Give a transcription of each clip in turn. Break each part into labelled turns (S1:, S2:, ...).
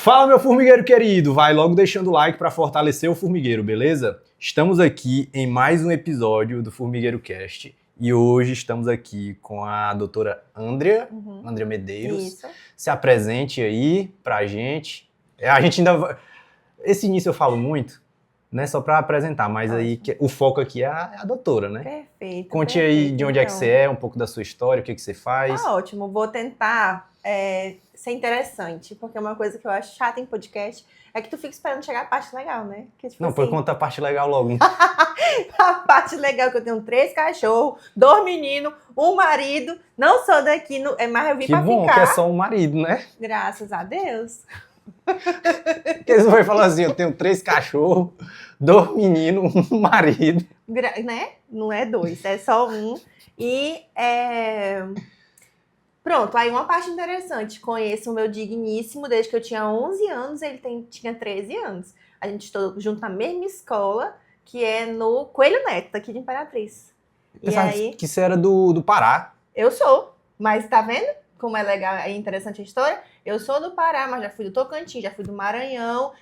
S1: Fala, meu formigueiro querido! Vai logo deixando o like para fortalecer o formigueiro, beleza? Estamos aqui em mais um episódio do Formigueiro Cast e hoje estamos aqui com a doutora Andrea Medeiros.
S2: Isso.
S1: Se apresente aí pra gente. A gente ainda vai... Esse início eu falo muito, né? Só para apresentar, mas aí o foco aqui é a doutora, né?
S2: Perfeito.
S1: Conte aí de onde é que você é, um pouco da sua história, o que você faz.
S2: Tá ótimo, vou tentar ser interessante, porque uma coisa que eu acho chata em podcast é que tu fica esperando chegar a parte legal, né? Que, tipo,
S1: Não, pode contar a parte legal logo.
S2: A parte legal é que eu tenho 3 cachorros, 2 meninos, um marido, não sou daqui, mas eu vim
S1: Que
S2: pra
S1: bom
S2: ficar.
S1: que é só um marido, né?
S2: Graças a Deus.
S1: Porque eles vão falar assim, eu tenho 3 cachorros, 2 meninos, um marido.
S2: Né? Não é 2, é só um. E pronto, aí uma parte interessante. Conheço o meu digníssimo desde que eu tinha 11 anos, ele tinha 13 anos. A gente estudou junto na mesma escola, que é no Coelho Neto, aqui de Imperatriz.
S1: Pensava
S2: E aí,
S1: que você era do Pará.
S2: eu sou, mas tá vendo como é legal e interessante a história? Eu sou do Pará, mas já fui do Tocantins, já fui do Maranhão,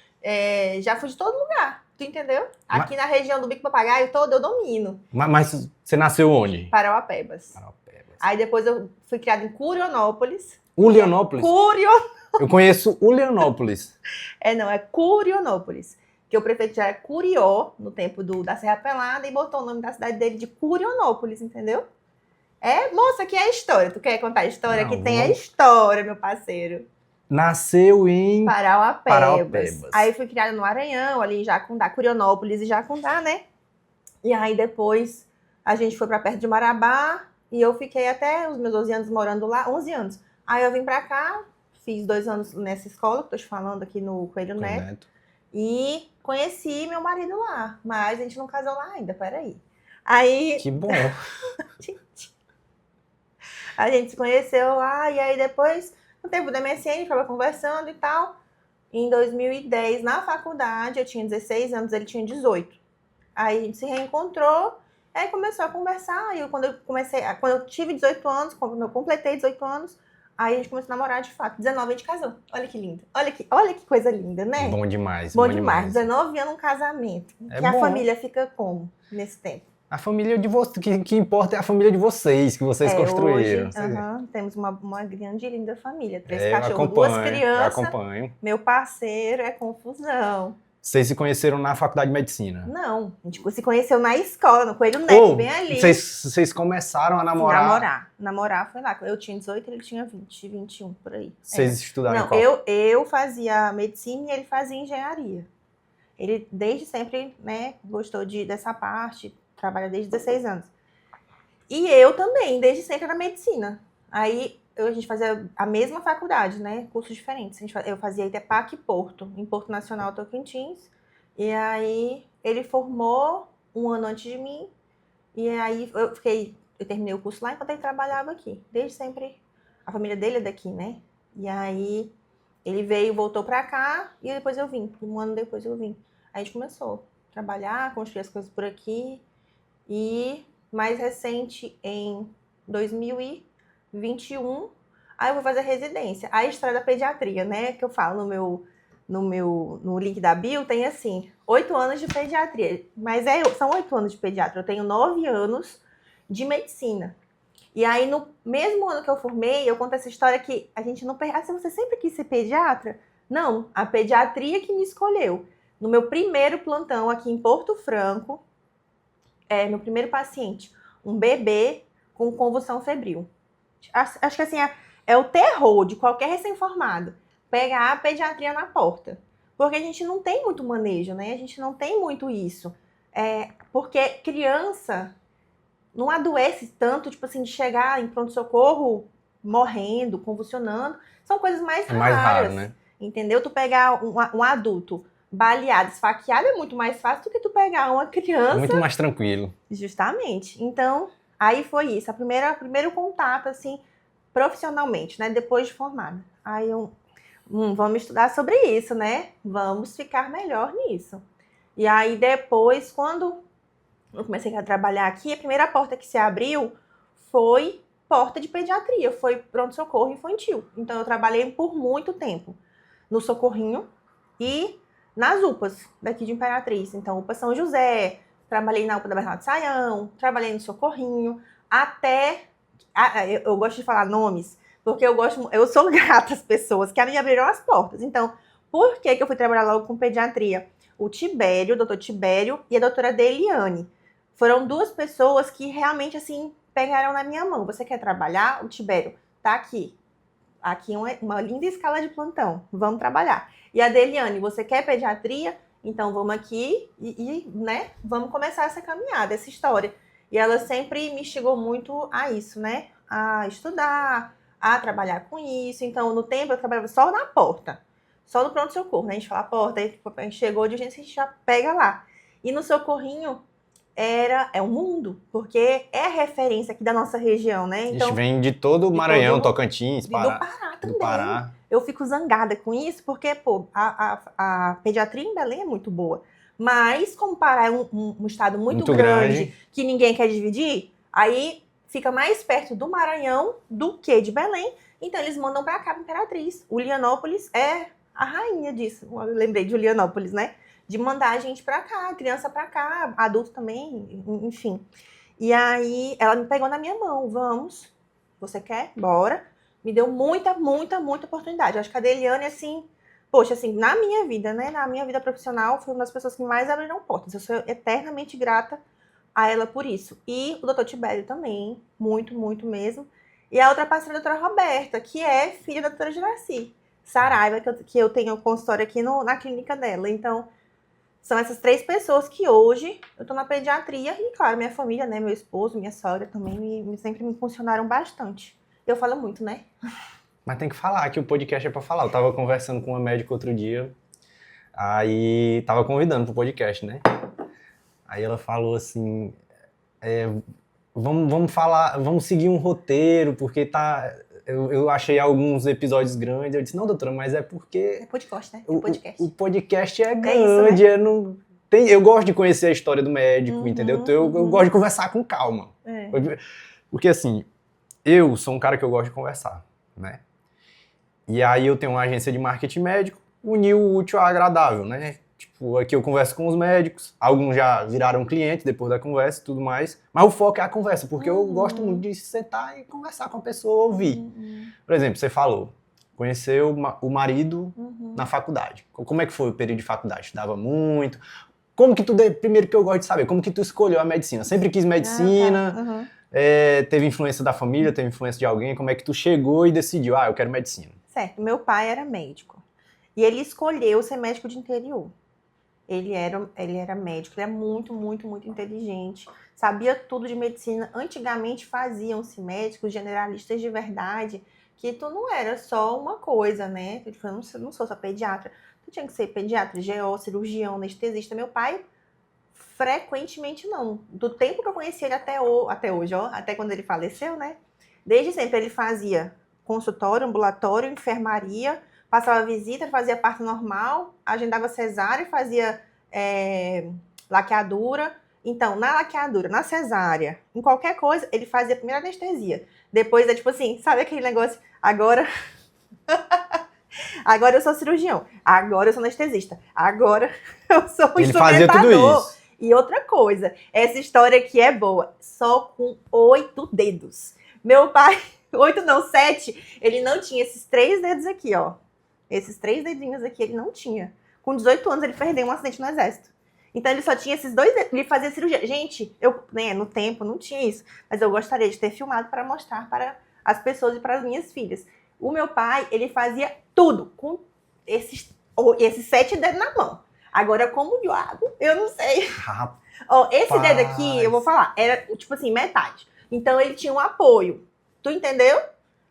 S2: já fui de todo lugar, tu entendeu? Aqui na região do Bico Papagaio todo eu domino.
S1: Mas você nasceu onde?
S2: Parauapebas. Aí depois eu fui criada em Curionópolis.
S1: Ulianópolis? Eu conheço Ulianópolis.
S2: Não, é Curionópolis. Que o prefeito já é Curió, no tempo da Serra Pelada, e botou o nome da cidade dele de Curionópolis, entendeu? Moça, aqui é a história. Tu quer contar a história?
S1: Não,
S2: Aqui tem a história, meu parceiro.
S1: Nasceu em
S2: Parauapebas. Aí fui criada no Maranhão, ali em Jacundá, Curionópolis e Jacundá, né? E aí depois a gente foi pra perto de Marabá e eu fiquei até os meus 12 anos morando lá, 11 anos. Aí eu vim pra cá, fiz 2 anos nessa escola que tô te falando aqui no Coelho Neto. E conheci meu marido lá, mas a gente não casou lá ainda, peraí. Aí...
S1: Que bom.
S2: A gente se conheceu lá, e aí depois, no tempo da MSN, a gente estava conversando e tal. Em 2010, na faculdade, eu tinha 16 anos, ele tinha 18. Aí a gente se reencontrou, aí começou a conversar, e quando eu tive 18 anos, quando eu completei 18 anos, aí a gente começou a namorar de fato. 19 a gente casou. Olha que lindo. Olha que coisa linda, né?
S1: Bom demais.
S2: Bom demais. 19 anos um casamento. Que a família fica como nesse tempo?
S1: A família de vocês, que importa é a família de vocês, que vocês construíram.
S2: Hoje, temos uma grande e linda família. 3 cachorros, 2 crianças.
S1: Eu acompanho.
S2: Meu parceiro é confusão.
S1: Vocês se conheceram na faculdade de medicina?
S2: Não, a gente se conheceu na escola, no Coelho Neto, bem ali.
S1: Vocês começaram a namorar?
S2: Namorar foi lá. Eu tinha 18, ele tinha 20, 21, por aí.
S1: Vocês estudaram
S2: em
S1: qual?
S2: Eu fazia medicina e ele fazia engenharia. Ele desde sempre, né, gostou dessa parte, trabalha desde 16 anos. E eu também, desde sempre era medicina. Aí a gente fazia a mesma faculdade, né? Cursos diferentes. Eu fazia ITEPAC e Porto, em Porto Nacional Tocantins. E aí ele formou um ano antes de mim. E aí eu terminei o curso lá enquanto ele trabalhava aqui. Desde sempre, a família dele é daqui, né? E aí ele voltou pra cá e depois eu vim. Um ano depois eu vim. Aí a gente começou a trabalhar, construir as coisas por aqui. E mais recente, em 2021, aí eu vou fazer residência. A história da pediatria, né? Que eu falo no link da bio, tem assim, 8 anos de pediatria. Mas são 8 anos de pediatria. Eu tenho 9 anos de medicina. E aí, no mesmo ano que eu formei, eu conto essa história que a gente não... você sempre quis ser pediatra? Não, a pediatria que me escolheu. No meu primeiro plantão aqui em Porto Franco, meu primeiro paciente, um bebê com convulsão febril. Acho que assim, é o terror de qualquer recém-formado, pegar a pediatria na porta. Porque a gente não tem muito manejo, né? A gente não tem muito isso. Porque criança não adoece tanto, tipo assim, de chegar em pronto-socorro morrendo, convulsionando. São coisas mais raras.
S1: É mais raro, né?
S2: Entendeu? Tu pegar um adulto baleado, esfaqueado é muito mais fácil do que tu pegar uma criança.
S1: Muito mais tranquilo.
S2: Justamente. Então, aí foi isso. Primeiro contato, assim, profissionalmente, né? Depois de formada. Aí vamos estudar sobre isso, né? Vamos ficar melhor nisso. E aí depois, quando eu comecei a trabalhar aqui, a primeira porta que se abriu foi porta de pediatria, foi pronto-socorro infantil. Então eu trabalhei por muito tempo. no Socorrinho e nas UPAs daqui de Imperatriz. Então, UPA São José, trabalhei na UPA da Bernardo Saião, trabalhei no Socorrinho, até... Eu gosto de falar nomes, porque eu sou grata às pessoas que me abriram as portas. Então, por que eu fui trabalhar logo com pediatria? O Tibério, o doutor Tibério e a doutora Deliane. Foram duas pessoas que realmente, assim, pegaram na minha mão. Você quer trabalhar? O Tibério tá aqui. Aqui uma linda escala de plantão. Vamos trabalhar. E a Deliane, você quer pediatria? Então vamos aqui né, vamos começar essa caminhada, essa história. E ela sempre me instigou muito a isso, né? A estudar, a trabalhar com isso. Então, no tempo, eu trabalhava só na porta. Só no pronto-socorro, né? A gente fala a porta, aí a gente chegou de urgência, a gente já pega lá. E no Socorrinho é um mundo, porque é referência aqui da nossa região, né?
S1: Então,
S2: a
S1: gente vem de todo o Maranhão, Tocantins,
S2: Pará. Do Pará também.
S1: Do Pará.
S2: Eu fico zangada com isso, porque, pô, a pediatria em Belém é muito boa. Mas, como o Pará é um estado muito grande, que ninguém quer dividir, aí fica mais perto do Maranhão do que de Belém. Então, eles mandam pra cá, pra Imperatriz. Ulianópolis é a rainha disso. Eu lembrei de Ulianópolis, né? De mandar a gente pra cá, criança pra cá, adulto também, enfim. E aí, ela me pegou na minha mão. Vamos, você quer? Bora. Me deu muita oportunidade. Eu acho que a Deliane, assim... Poxa, assim, na minha vida, né? Na minha vida profissional, foi uma das pessoas que mais abriram portas. Eu sou eternamente grata a ela por isso. E o doutor Tibério também, muito mesmo. E a outra parceira, a doutora Roberta, que é filha da doutora Juraci Saraiva, que eu tenho consultório aqui na clínica dela. Então, são essas 3 pessoas que hoje eu tô na pediatria. E, claro, minha família, né? Meu esposo, minha sogra também sempre me funcionaram bastante. Eu falo muito, né?
S1: Mas tem que falar, que o podcast é pra falar. Eu tava conversando com uma médica outro dia, aí tava convidando pro podcast, né? Aí ela falou assim, vamos falar, vamos seguir um roteiro, porque tá... Eu achei alguns episódios grandes, eu disse, não, doutora, mas é porque...
S2: É podcast, né?
S1: O podcast é grande, isso, né? Eu gosto de conhecer a história do médico, entendeu? Eu gosto de conversar com calma. Porque assim, eu sou um cara que eu gosto de conversar, né? E aí eu tenho uma agência de marketing médico, uniu o útil ao agradável, né? Tipo, aqui eu converso com os médicos, alguns já viraram clientes depois da conversa e tudo mais, mas o foco é a conversa, porque eu gosto muito de sentar e conversar com a pessoa, ouvir. Por exemplo, você falou, conheceu o marido na faculdade. Como é que foi o período de faculdade? Estudava muito? Como que tu, primeiro que eu gosto de saber, como que tu escolheu a medicina? Sempre quis medicina, teve influência da família, teve influência de alguém, como é que tu chegou e decidiu, eu quero medicina?
S2: Certo, meu pai era médico e ele escolheu ser médico de interior. Ele era médico, ele é muito inteligente, sabia tudo de medicina. Antigamente faziam-se médicos generalistas de verdade, que tu não era só uma coisa, né? Eu não sou só pediatra. Tu tinha que ser pediatra, GO, cirurgião, anestesista. Meu pai, frequentemente não. Do tempo que eu conheci ele até hoje, até quando ele faleceu, né? Desde sempre ele fazia consultório, ambulatório, enfermaria, passava visita, fazia parto normal, agendava cesárea, fazia laqueadura. Então, na laqueadura, na cesárea, em qualquer coisa, ele fazia a primeira anestesia. Depois é tipo assim, sabe aquele negócio? Agora eu sou cirurgião, agora eu sou anestesista, agora eu sou um instrumentador.
S1: Ele fazia tudo isso.
S2: E outra coisa, essa história aqui é boa, só com 8 dedos. Meu pai... 8 não, 7, ele não tinha esses 3 dedos aqui, ó. Esses 3 dedinhos aqui ele não tinha. Com 18 anos ele perdeu um acidente no exército. Então ele só tinha esses 2 dedos, ele fazia cirurgia. Gente, no tempo não tinha isso, mas eu gostaria de ter filmado para mostrar para as pessoas e para as minhas filhas. O meu pai, ele fazia tudo com esses 7 dedos na mão. Agora, como diabo, eu não sei. Ó, esse dedo aqui, eu vou falar, era tipo assim, metade. Então ele tinha um apoio. Tu entendeu?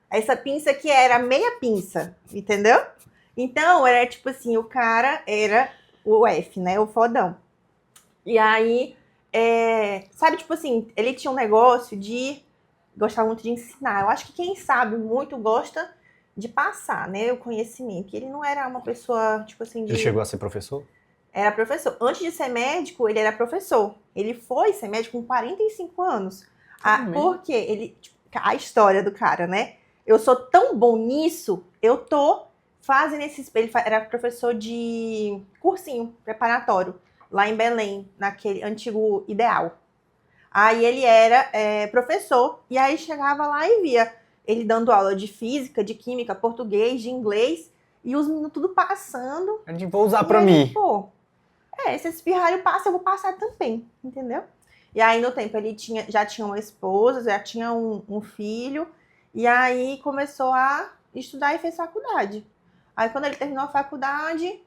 S2: Essa pinça aqui era meia pinça, entendeu? Então, era tipo assim, o cara era o F, né? O fodão. E aí, sabe, tipo assim, ele tinha um negócio de... Gostava muito de ensinar. Eu acho que quem sabe muito gosta de passar, né? O conhecimento. Ele não era uma pessoa, tipo assim...
S1: Ele chegou a ser professor?
S2: Era professor. Antes de ser médico, ele era professor. Ele foi ser médico com 45 anos. Porque ele... a história do cara, né? Eu sou tão bom nisso, eu tô fazem era professor de cursinho preparatório, lá em Belém, naquele antigo Ideal. Aí ele era professor, e aí chegava lá e via ele dando aula de física, de química, português, de inglês, e os meninos tudo passando.
S1: A gente vou usar pra mim.
S2: Pô, se esse pirralho passa, eu vou passar também, entendeu? E aí, no tempo, ele já tinha uma esposa, já tinha um filho, e aí começou a estudar e fez faculdade. Aí, quando ele terminou a faculdade,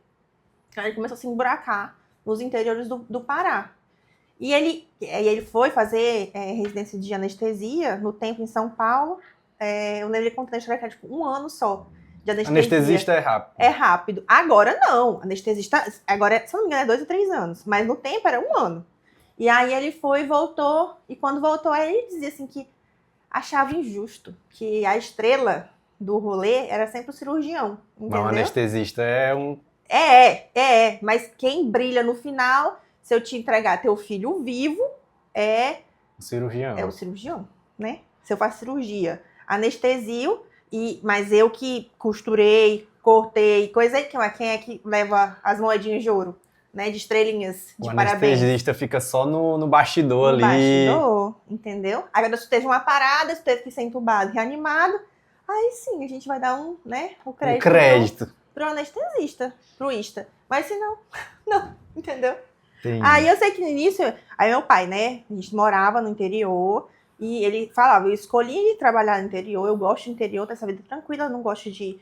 S2: aí ele começou a se emburacar nos interiores do Pará. E ele foi fazer residência de anestesia, no tempo, em São Paulo. Eu lembro ele contando a história que era tipo 1 ano só de anestesia.
S1: Anestesista é rápido.
S2: É rápido. Agora não. Anestesista, agora, se não me engano, é 2 ou 3 anos. Mas no tempo era 1 ano. E aí ele foi e voltou. E quando voltou, aí ele dizia assim que achava injusto. Que a estrela do rolê era sempre o cirurgião. Entendeu?
S1: Mas o anestesista é um...
S2: Mas quem brilha no final, se eu te entregar teu filho vivo,
S1: cirurgião.
S2: É o cirurgião, né? Se eu faço cirurgia, anestesio, mas eu que costurei, cortei, coisa. Quem é que leva as moedinhas de ouro, né? De estrelinhas, de parabéns.
S1: O anestesista fica só no bastidor ali.
S2: No bastidor, entendeu? Agora, se teve uma parada, se teve que ser entubado, reanimado, aí sim, a gente vai dar o crédito. Pro anestesista, pro ista. Mas se não, entendeu?
S1: Entendi.
S2: Aí eu sei que no início, aí meu pai, né, a gente morava no interior, e ele falava, eu escolhi trabalhar no interior, eu gosto do interior, dessa vida tranquila, eu não gosto de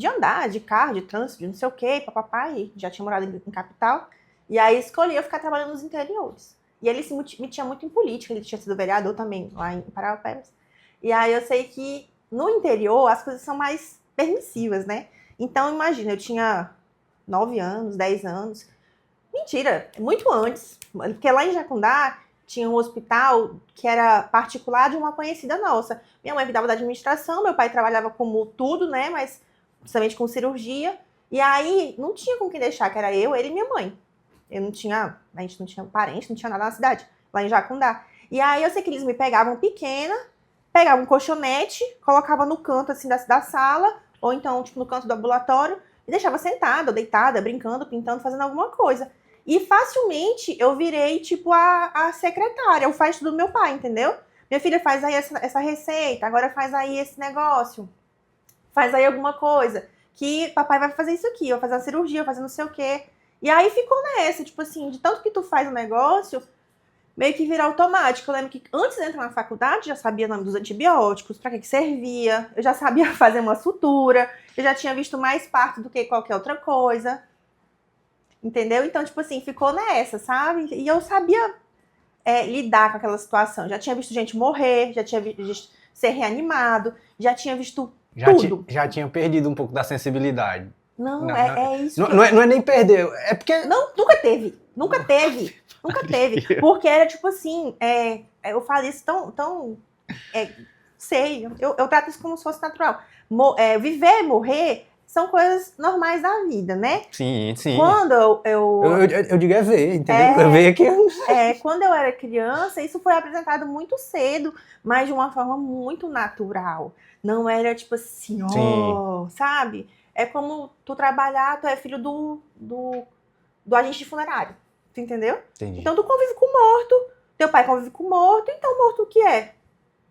S2: andar, de carro, de trânsito, de não sei o quê, papai, já tinha morado em capital, e aí escolhi eu ficar trabalhando nos interiores. E ele se metia muito em política, ele tinha sido vereador também, lá em Parauapebas. E aí eu sei que no interior as coisas são mais permissivas, né? Então imagina, eu tinha 9 anos, 10 anos, mentira, muito antes, porque lá em Jacundá tinha um hospital que era particular de uma conhecida nossa. Minha mãe cuidava da administração, meu pai trabalhava como tudo, né, mas principalmente com cirurgia, e aí não tinha com quem deixar, que era eu, ele e minha mãe. A gente não tinha parente, não tinha nada na cidade, lá em Jacundá. E aí eu sei que eles me pegavam pequena, pegavam um colchonete, colocavam no canto assim da sala, ou então tipo no canto do ambulatório, e deixava sentada, ou deitada, brincando, pintando, fazendo alguma coisa. E facilmente eu virei, tipo, a secretária, o faz tudo do meu pai, entendeu? Minha filha faz aí essa receita, agora faz aí esse negócio, faz aí alguma coisa, que papai vai fazer isso aqui, vai fazer uma cirurgia, vai fazer não sei o quê. E aí ficou nessa, tipo assim, de tanto que tu faz o negócio, meio que vira automático. Eu lembro que antes de entrar na faculdade, já sabia o nome dos antibióticos, pra que servia, eu já sabia fazer uma sutura, eu já tinha visto mais parto do que qualquer outra coisa. Entendeu? Então, tipo assim, ficou nessa, sabe? E eu sabia lidar com aquela situação. Já tinha visto gente morrer, já tinha visto ser reanimado, já tinha visto tudo.
S1: Já tinha perdido um pouco da sensibilidade.
S2: Não, é isso.
S1: Não é nem perder, é porque...
S2: Não, nunca teve. Porque era tipo assim, eu falo isso tão sei, eu trato isso como se fosse natural. Viver e morrer são coisas normais da vida, né?
S1: Sim.
S2: Quando
S1: eu digo ver, entendeu? Eu vejo aqui.
S2: Quando eu era criança, isso foi apresentado muito cedo, mas de uma forma muito natural. Não era tipo assim, sabe? É como tu trabalhar, tu é filho do agente de funerário, tu entendeu?
S1: Entendi.
S2: Então tu convive com morto, teu pai convive com morto, então morto o que é?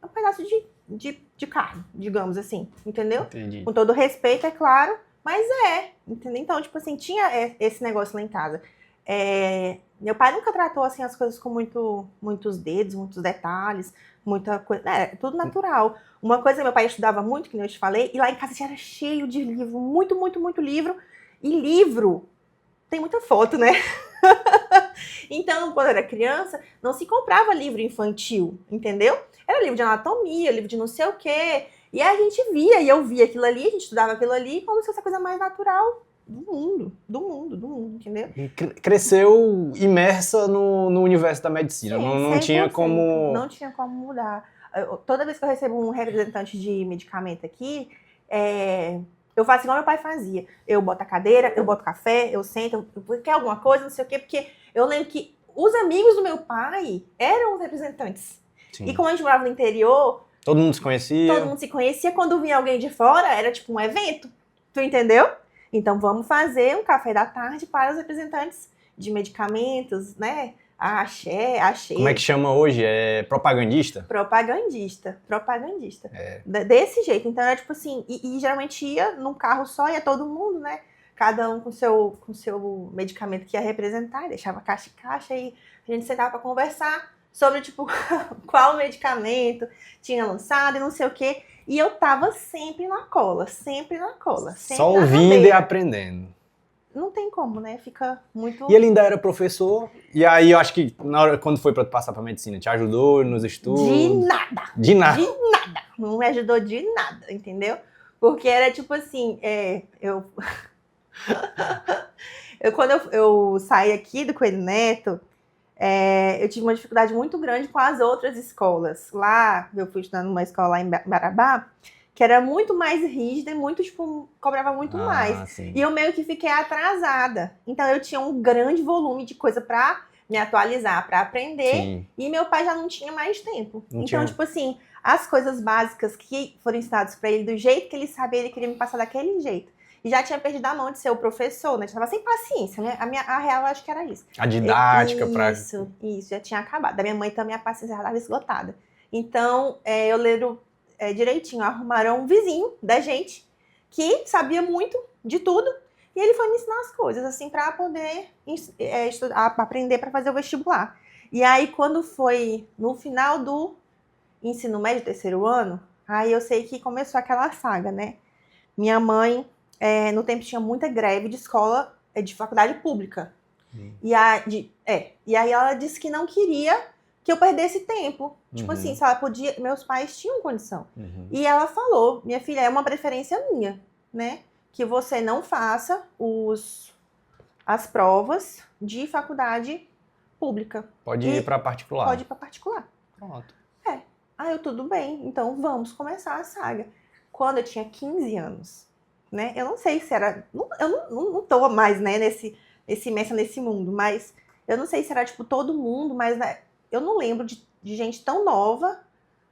S2: É um pedaço de carne, digamos assim, entendeu?
S1: Entendi.
S2: Com todo respeito, é claro, mas entendeu? Então, tipo assim, tinha esse negócio lá em casa. Meu pai nunca tratou, assim, as coisas com muitos dedos, muitos detalhes, muita coisa, tudo natural. Uma coisa, meu pai estudava muito, que nem eu te falei, e lá em casa já era cheio de livro, muito, muito, muito livro, e livro tem muita foto, né? Então, quando eu era criança, não se comprava livro infantil, entendeu? Era livro de anatomia, livro de não sei o quê. E aí a gente via, e eu via aquilo ali, a gente estudava aquilo ali, como se fosse a coisa mais natural do mundo, entendeu?
S1: E cresceu imersa no universo da medicina.
S2: Sim,
S1: não tinha como...
S2: Não tinha como mudar. Toda vez que eu recebo um representante de medicamento aqui, eu faço igual meu pai fazia. Eu boto a cadeira, eu boto café, eu sento, eu quer alguma coisa, não sei o quê, porque eu lembro que os amigos do meu pai eram os representantes.
S1: Sim.
S2: E como a gente morava no interior...
S1: Todo mundo se conhecia.
S2: Todo mundo se conhecia. Quando vinha alguém de fora, era tipo um evento. Tu entendeu? Então, vamos fazer um café da tarde para os representantes de medicamentos, né? Axé.
S1: Como é que chama hoje? É propagandista?
S2: Propagandista. Desse jeito. Então, era tipo assim, e geralmente ia num carro só, ia todo mundo, né? Cada um com seu medicamento que ia representar, deixava caixa em caixa, e a gente sentava para conversar sobre, tipo, qual medicamento tinha lançado e não sei o quê. E eu tava sempre na cola. Sempre
S1: Só ouvindo e aprendendo.
S2: Não tem como, né? Fica muito...
S1: E ele ainda era professor, e aí eu acho que na hora, quando foi pra passar pra medicina, te ajudou nos estudos?
S2: De nada. Não me ajudou de nada, entendeu? Porque era tipo assim, quando eu saí aqui do Coelho Neto, eu tive uma dificuldade muito grande com as outras escolas. Lá, eu fui estudando numa escola lá em Marabá, que era muito mais rígida e muito, tipo, cobrava muito mais.
S1: Sim.
S2: E eu meio que fiquei atrasada. Então, eu tinha um grande volume de coisa pra me atualizar, pra aprender.
S1: Sim.
S2: E meu pai já não tinha mais tempo.
S1: Não
S2: então,
S1: tinha...
S2: tipo assim, as coisas básicas que foram ensinadas pra ele, do jeito que ele sabia, ele queria me passar daquele jeito. E já tinha perdido a mão de ser o professor, né? Já tava sem paciência, né? A real, eu acho que era isso.
S1: A didática
S2: Isso, já tinha acabado. Da minha mãe também a paciência já estava esgotada. Então, eu lembro direitinho, arrumaram um vizinho da gente que sabia muito de tudo e ele foi me ensinar as coisas, assim, para poder estudar, aprender para fazer o vestibular. E aí, quando foi no final do ensino médio, terceiro ano, aí eu sei que começou aquela saga, né? Minha mãe, no tempo, tinha muita greve de escola, de faculdade pública. E aí ela disse que não queria que eu perdesse tempo. Tipo assim, se ela podia... Meus pais tinham condição. E ela falou, minha filha, é uma preferência minha, né? Que você não faça as provas de faculdade pública.
S1: Pode ir para particular.
S2: Pode ir para particular.
S1: Pronto.
S2: Tudo bem. Então, vamos começar a saga. Quando eu tinha 15 anos, né? Eu não sei se era... Eu não tô mais, né, imersa nesse mundo, mas eu não sei se era, tipo, todo mundo, mas... Né, eu não lembro de gente tão nova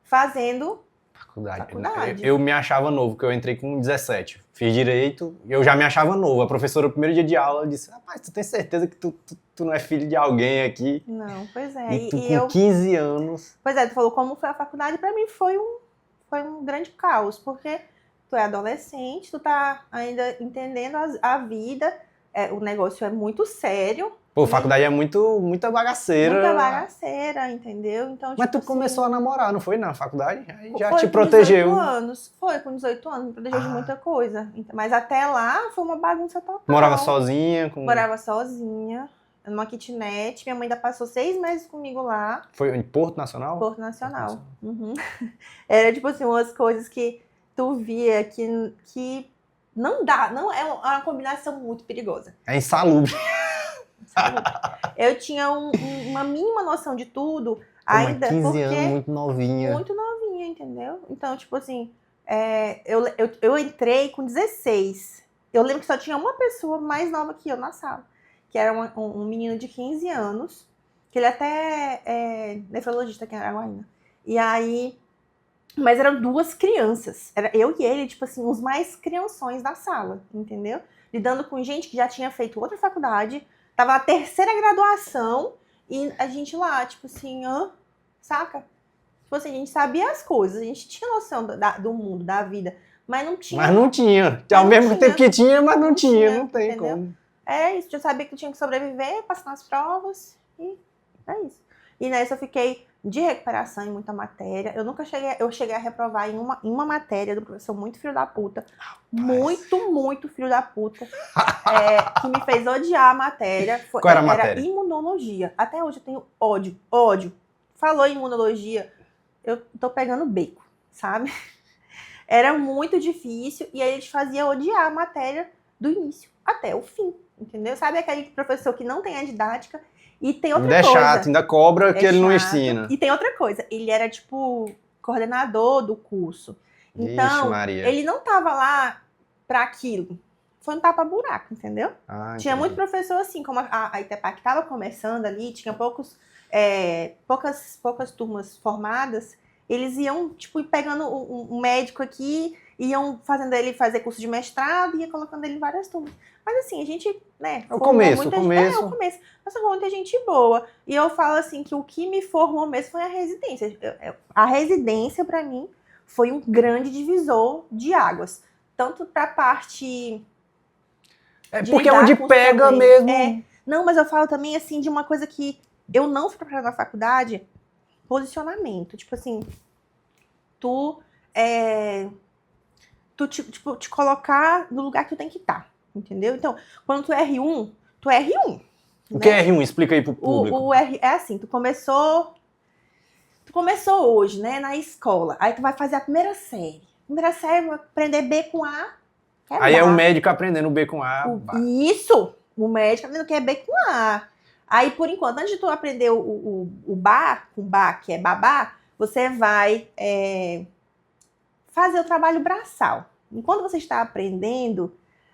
S2: fazendo faculdade.
S1: Eu me achava novo, porque eu entrei com 17. Fiz direito, eu já me achava novo. A professora, no primeiro dia de aula, disse: rapaz, tu tem certeza que tu não é filho de alguém aqui?
S2: Não, pois é.
S1: E tu com 15 anos...
S2: Pois é, tu falou como foi a faculdade. Pra mim foi um grande caos, porque tu é adolescente, tu tá ainda entendendo a vida, o negócio é muito sério.
S1: Pô, faculdade é muita bagaceira.
S2: Muita bagaceira, entendeu? Então,
S1: mas
S2: tipo,
S1: tu começou a namorar, não foi, na faculdade? Aí já
S2: foi
S1: te
S2: com
S1: protegeu.
S2: 18 anos. Foi com 18 anos, me protegeu de muita coisa. Mas até lá foi uma bagunça total.
S1: Morava sozinha?
S2: Morava sozinha, numa kitnet. Minha mãe ainda passou 6 meses comigo lá.
S1: Foi em Porto Nacional?
S2: Porto Nacional. Era tipo assim, umas coisas que tu via que não dá, não é uma combinação muito perigosa.
S1: É insalubre.
S2: Eu tinha uma mínima noção de tudo, ainda
S1: 15
S2: porque
S1: anos, muito novinha.
S2: Muito novinha, entendeu? Então, tipo assim, eu entrei com 16. Eu lembro que só tinha uma pessoa mais nova que eu na sala, que era um menino de 15 anos, que ele até é nefrologista aqui em Araguaína. E aí, mas eram 2 crianças. Era eu e ele, tipo assim, os mais crianções da sala, entendeu? Lidando com gente que já tinha feito outra faculdade, tava na 3ª graduação, e a gente lá, tipo assim, saca? Tipo assim, a gente sabia as coisas, a gente tinha noção do mundo, da vida, mas não tinha.
S1: Mas não tinha. Ao mesmo tempo que tinha, mas não tinha. Não tem
S2: entendeu?
S1: como.
S2: É isso, eu sabia que tu tinha que sobreviver, passar nas provas, e é isso. E nessa eu fiquei de recuperação em muita matéria. Eu cheguei a reprovar em uma matéria do professor muito filho da puta. Muito filho da puta. Que me fez odiar a matéria.
S1: Qual era a matéria?
S2: Era imunologia. Até hoje eu tenho ódio. Falou em imunologia, eu tô pegando beco, sabe? Era muito difícil e aí eles faziam odiar a matéria do início até o fim, entendeu? Sabe aquele professor que não tem a didática? E tem outra coisa.
S1: Ainda é chato, ainda cobra que ele não ensina.
S2: E tem outra coisa, ele era tipo coordenador do curso. Então,
S1: Maria.
S2: ele não tava lá pra aquilo. Foi um tapa-buraco, entendeu? Tinha muito professor assim, como a Itepac estava começando ali, tinha poucas turmas formadas, eles iam, tipo, pegando um médico aqui iam fazendo ele fazer curso de mestrado, ia colocando ele em várias turmas. Mas assim, a gente, né?
S1: É o começo.
S2: É o começo. Mas formou muita gente boa. E eu falo assim, que o que me formou mesmo foi a residência. A residência, pra mim, foi um grande divisor de águas. Tanto pra parte...
S1: porque é onde pega mesmo.
S2: Não, mas eu falo também, assim, de uma coisa que eu não fui preparada na faculdade, posicionamento. Tipo assim, te colocar no lugar que tu tem que estar, entendeu? Então, quando tu é R1, tu é R1.
S1: O que é R1? Explica aí pro público.
S2: O R é assim, tu começou hoje, né, na escola. Aí tu vai fazer a primeira série. Primeira série, vai aprender B com A.
S1: Aí é o médico aprendendo B com A.
S2: Isso! O médico aprendendo que é B com A. Aí, por enquanto, antes de tu aprender o Bá, com Bá, que é babá, você vai fazer o trabalho braçal. Enquanto você está aprendendo,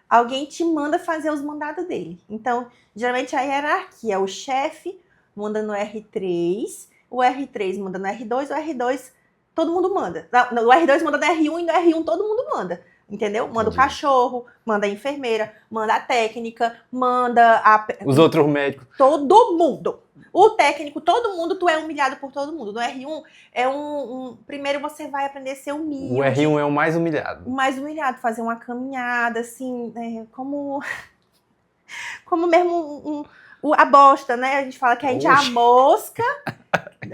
S2: alguém te manda fazer os mandados dele. Então, geralmente a hierarquia, o chefe manda no R3, o R3 manda no R2, o R2 todo mundo manda. O R2 manda no R1 e no R1 todo mundo manda. Entendeu? Manda o cachorro, manda a enfermeira, manda a técnica, manda
S1: os outros médicos.
S2: Todo mundo. O técnico, todo mundo, tu é humilhado por todo mundo. No R1, primeiro você vai aprender a ser humilde.
S1: O R1 é o mais humilhado.
S2: O mais humilhado, fazer uma caminhada, assim, como mesmo a bosta, né? A gente fala que a gente é a mosca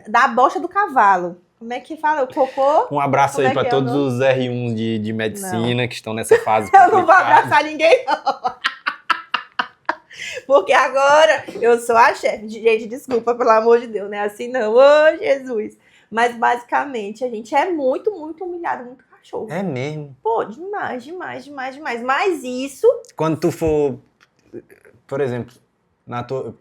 S2: da bosta do cavalo. Como é que fala? O cocô?
S1: Um abraço aí para todos os R1s de medicina que estão nessa fase.
S2: Eu não vou abraçar ninguém, não. Porque agora eu sou a chefe. Gente, desculpa, pelo amor de Deus, não é assim não. Ô, Jesus. Mas basicamente a gente é muito, muito humilhado, muito cachorro.
S1: É mesmo?
S2: Pô, demais. Mas isso...
S1: Quando tu for, por exemplo,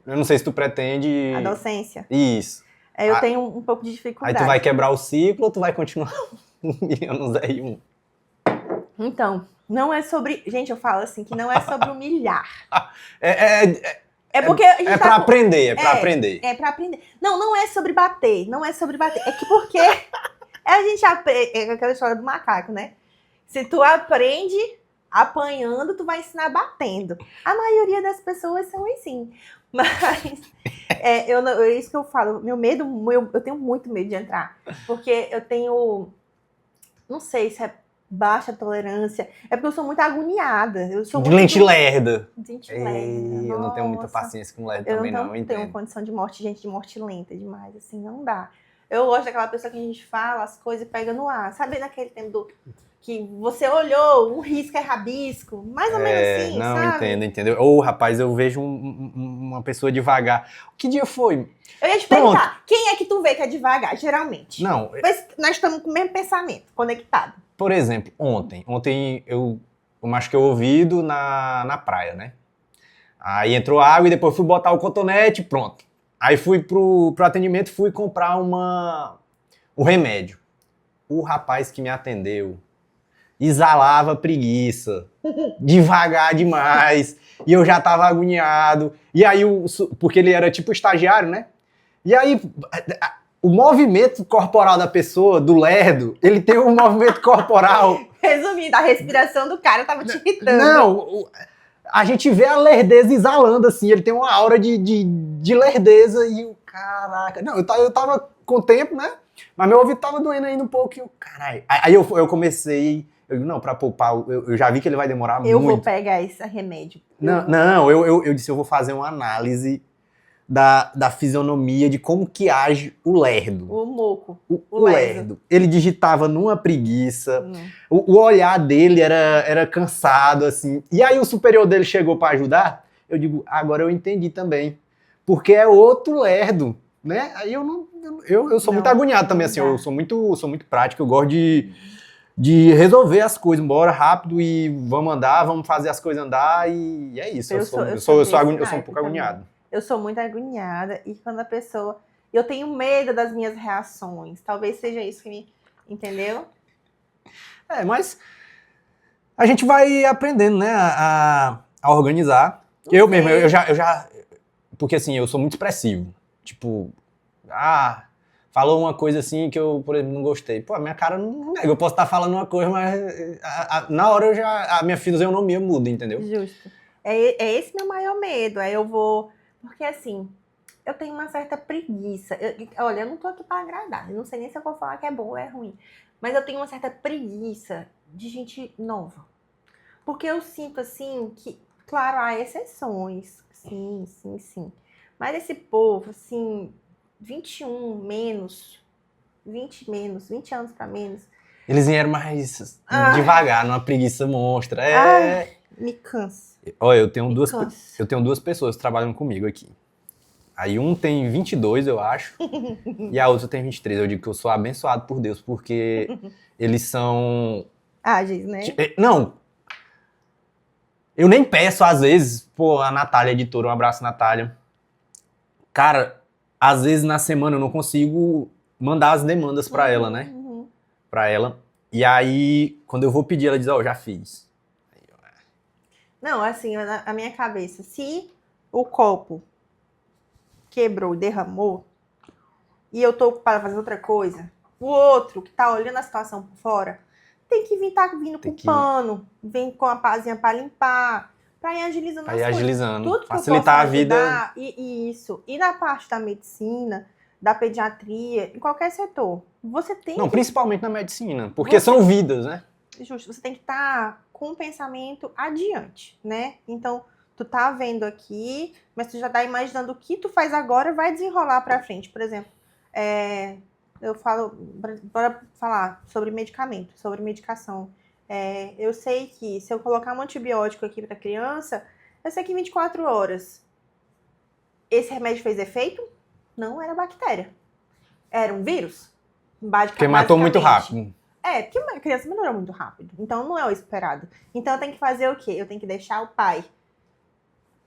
S1: eu não sei se tu pretende...
S2: A docência.
S1: Isso.
S2: Eu tenho um pouco de dificuldade.
S1: Aí tu vai quebrar o ciclo ou tu vai continuar humilhando os R1?
S2: Então, não é sobre... Gente, eu falo assim, que não é sobre humilhar. Porque a gente
S1: é pra aprender, é pra aprender.
S2: É pra aprender. Não é sobre bater, É que porque a gente aprende... É aquela história do macaco, né? Se tu aprende apanhando, tu vai ensinar batendo. A maioria das pessoas são assim. Mas é isso que eu falo. Meu medo, eu tenho muito medo de entrar. Porque eu tenho... Não sei se é baixa tolerância. É porque eu sou muito agoniada.
S1: De lente lerda.
S2: Eu
S1: não tenho muita paciência com lerda também, não.
S2: Eu tenho condição de morte, gente, de morte lenta demais. Assim, não dá. Eu gosto daquela pessoa que a gente fala as coisas e pega no ar. Sabe naquele tempo que você olhou, um risco é rabisco? Mais ou menos assim,
S1: não,
S2: sabe?
S1: entendeu? Ou, rapaz, eu vejo uma pessoa devagar. Que dia foi?
S2: Eu ia te perguntar, quem é que tu vê que é devagar, geralmente?
S1: Não.
S2: Mas nós estamos com o mesmo pensamento, conectado.
S1: Por exemplo, ontem eu machuquei o ouvido na praia, né? Aí entrou água e depois fui botar o cotonete, pronto. Aí fui pro atendimento, fui comprar o remédio. O rapaz que me atendeu exalava preguiça, devagar demais, e eu já tava agoniado. E aí, porque ele era tipo estagiário, né? E aí, o movimento corporal da pessoa, do lerdo, ele tem um movimento corporal...
S2: Resumindo, a respiração do cara tava te irritando.
S1: Não, a gente vê a lerdeza exalando, assim, ele tem uma aura de lerdeza e o caraca... Não, eu tava com o tempo, né? Mas meu ouvido tava doendo ainda um pouco e caralho... Aí eu comecei... Não, pra poupar, eu já vi que ele vai demorar muito.
S2: Eu vou pegar esse remédio.
S1: Eu disse, eu vou fazer uma análise da fisionomia, de como que age o lerdo.
S2: O moco.
S1: O lerdo. Ele digitava numa preguiça, o olhar dele era cansado, assim. E aí o superior dele chegou pra ajudar, eu digo, agora eu entendi também. Porque é outro lerdo, né? Aí eu sou muito agoniado também, assim, eu sou muito prático, eu gosto de resolver as coisas, embora rápido e vamos andar, vamos fazer as coisas andar e é isso. Eu sou um pouco agoniado.
S2: Eu sou muito agoniada e quando a pessoa... Eu tenho medo das minhas reações. Talvez seja isso que me... Entendeu?
S1: Mas a gente vai aprendendo, né, a organizar. Eu mesmo, eu já... Porque assim, eu sou muito expressivo. Tipo, falou uma coisa assim que eu, por exemplo, não gostei. Pô, a minha cara não nega. Eu posso estar falando uma coisa, mas na hora a minha fisionomia muda, entendeu?
S2: Justo. É esse meu maior medo. Aí eu vou... Porque assim, eu tenho uma certa preguiça. Olha, eu não tô aqui pra agradar. Eu não sei nem se eu vou falar que é bom ou é ruim. Mas eu tenho uma certa preguiça de gente nova. Porque eu sinto assim que, claro, há exceções. Sim, sim, sim. Mas esse povo, assim, 21 menos, 20 menos, 20 anos pra menos.
S1: Eles vieram mais devagar, numa preguiça monstra.
S2: Me cansa.
S1: Olha, eu tenho duas pessoas que trabalham comigo aqui. Aí um tem 22, eu acho, e a outra tem 23. Eu digo que eu sou abençoado por Deus, porque eles são...
S2: Ágeis, né?
S1: Não, eu nem peço às vezes. Pô, a Natália, editora, um abraço, Natália. Cara, às vezes na semana eu não consigo mandar as demandas pra ela, né? Pra ela. E aí, quando eu vou pedir, ela diz, ó, já fiz.
S2: Não, assim, na minha cabeça, se o copo quebrou, derramou, e eu tô ocupada fazendo outra coisa, o outro que tá olhando a situação por fora, tem que tá vindo com pano, vem com a pazinha pra limpar, pra ir agilizando as coisas.
S1: Agilizando,
S2: tudo
S1: facilitar a vida.
S2: Isso. E na parte da medicina, da pediatria, em qualquer setor, você tem
S1: Não, principalmente na medicina, porque são vidas, né?
S2: Justo, você tem que estar com o pensamento adiante, né? Então, tu tá vendo aqui, mas tu já tá imaginando o que tu faz agora vai desenrolar pra frente. Por exemplo, eu falo, bora falar sobre medicamento, sobre medicação. Eu sei que se eu colocar um antibiótico aqui pra criança, eu sei que em 24 horas esse remédio fez efeito? Não era bactéria. Era um vírus?
S1: Porque matou muito rápido.
S2: Porque a criança melhorou muito rápido. Então, não é o esperado. Então, eu tenho que fazer o quê? Eu tenho que deixar o pai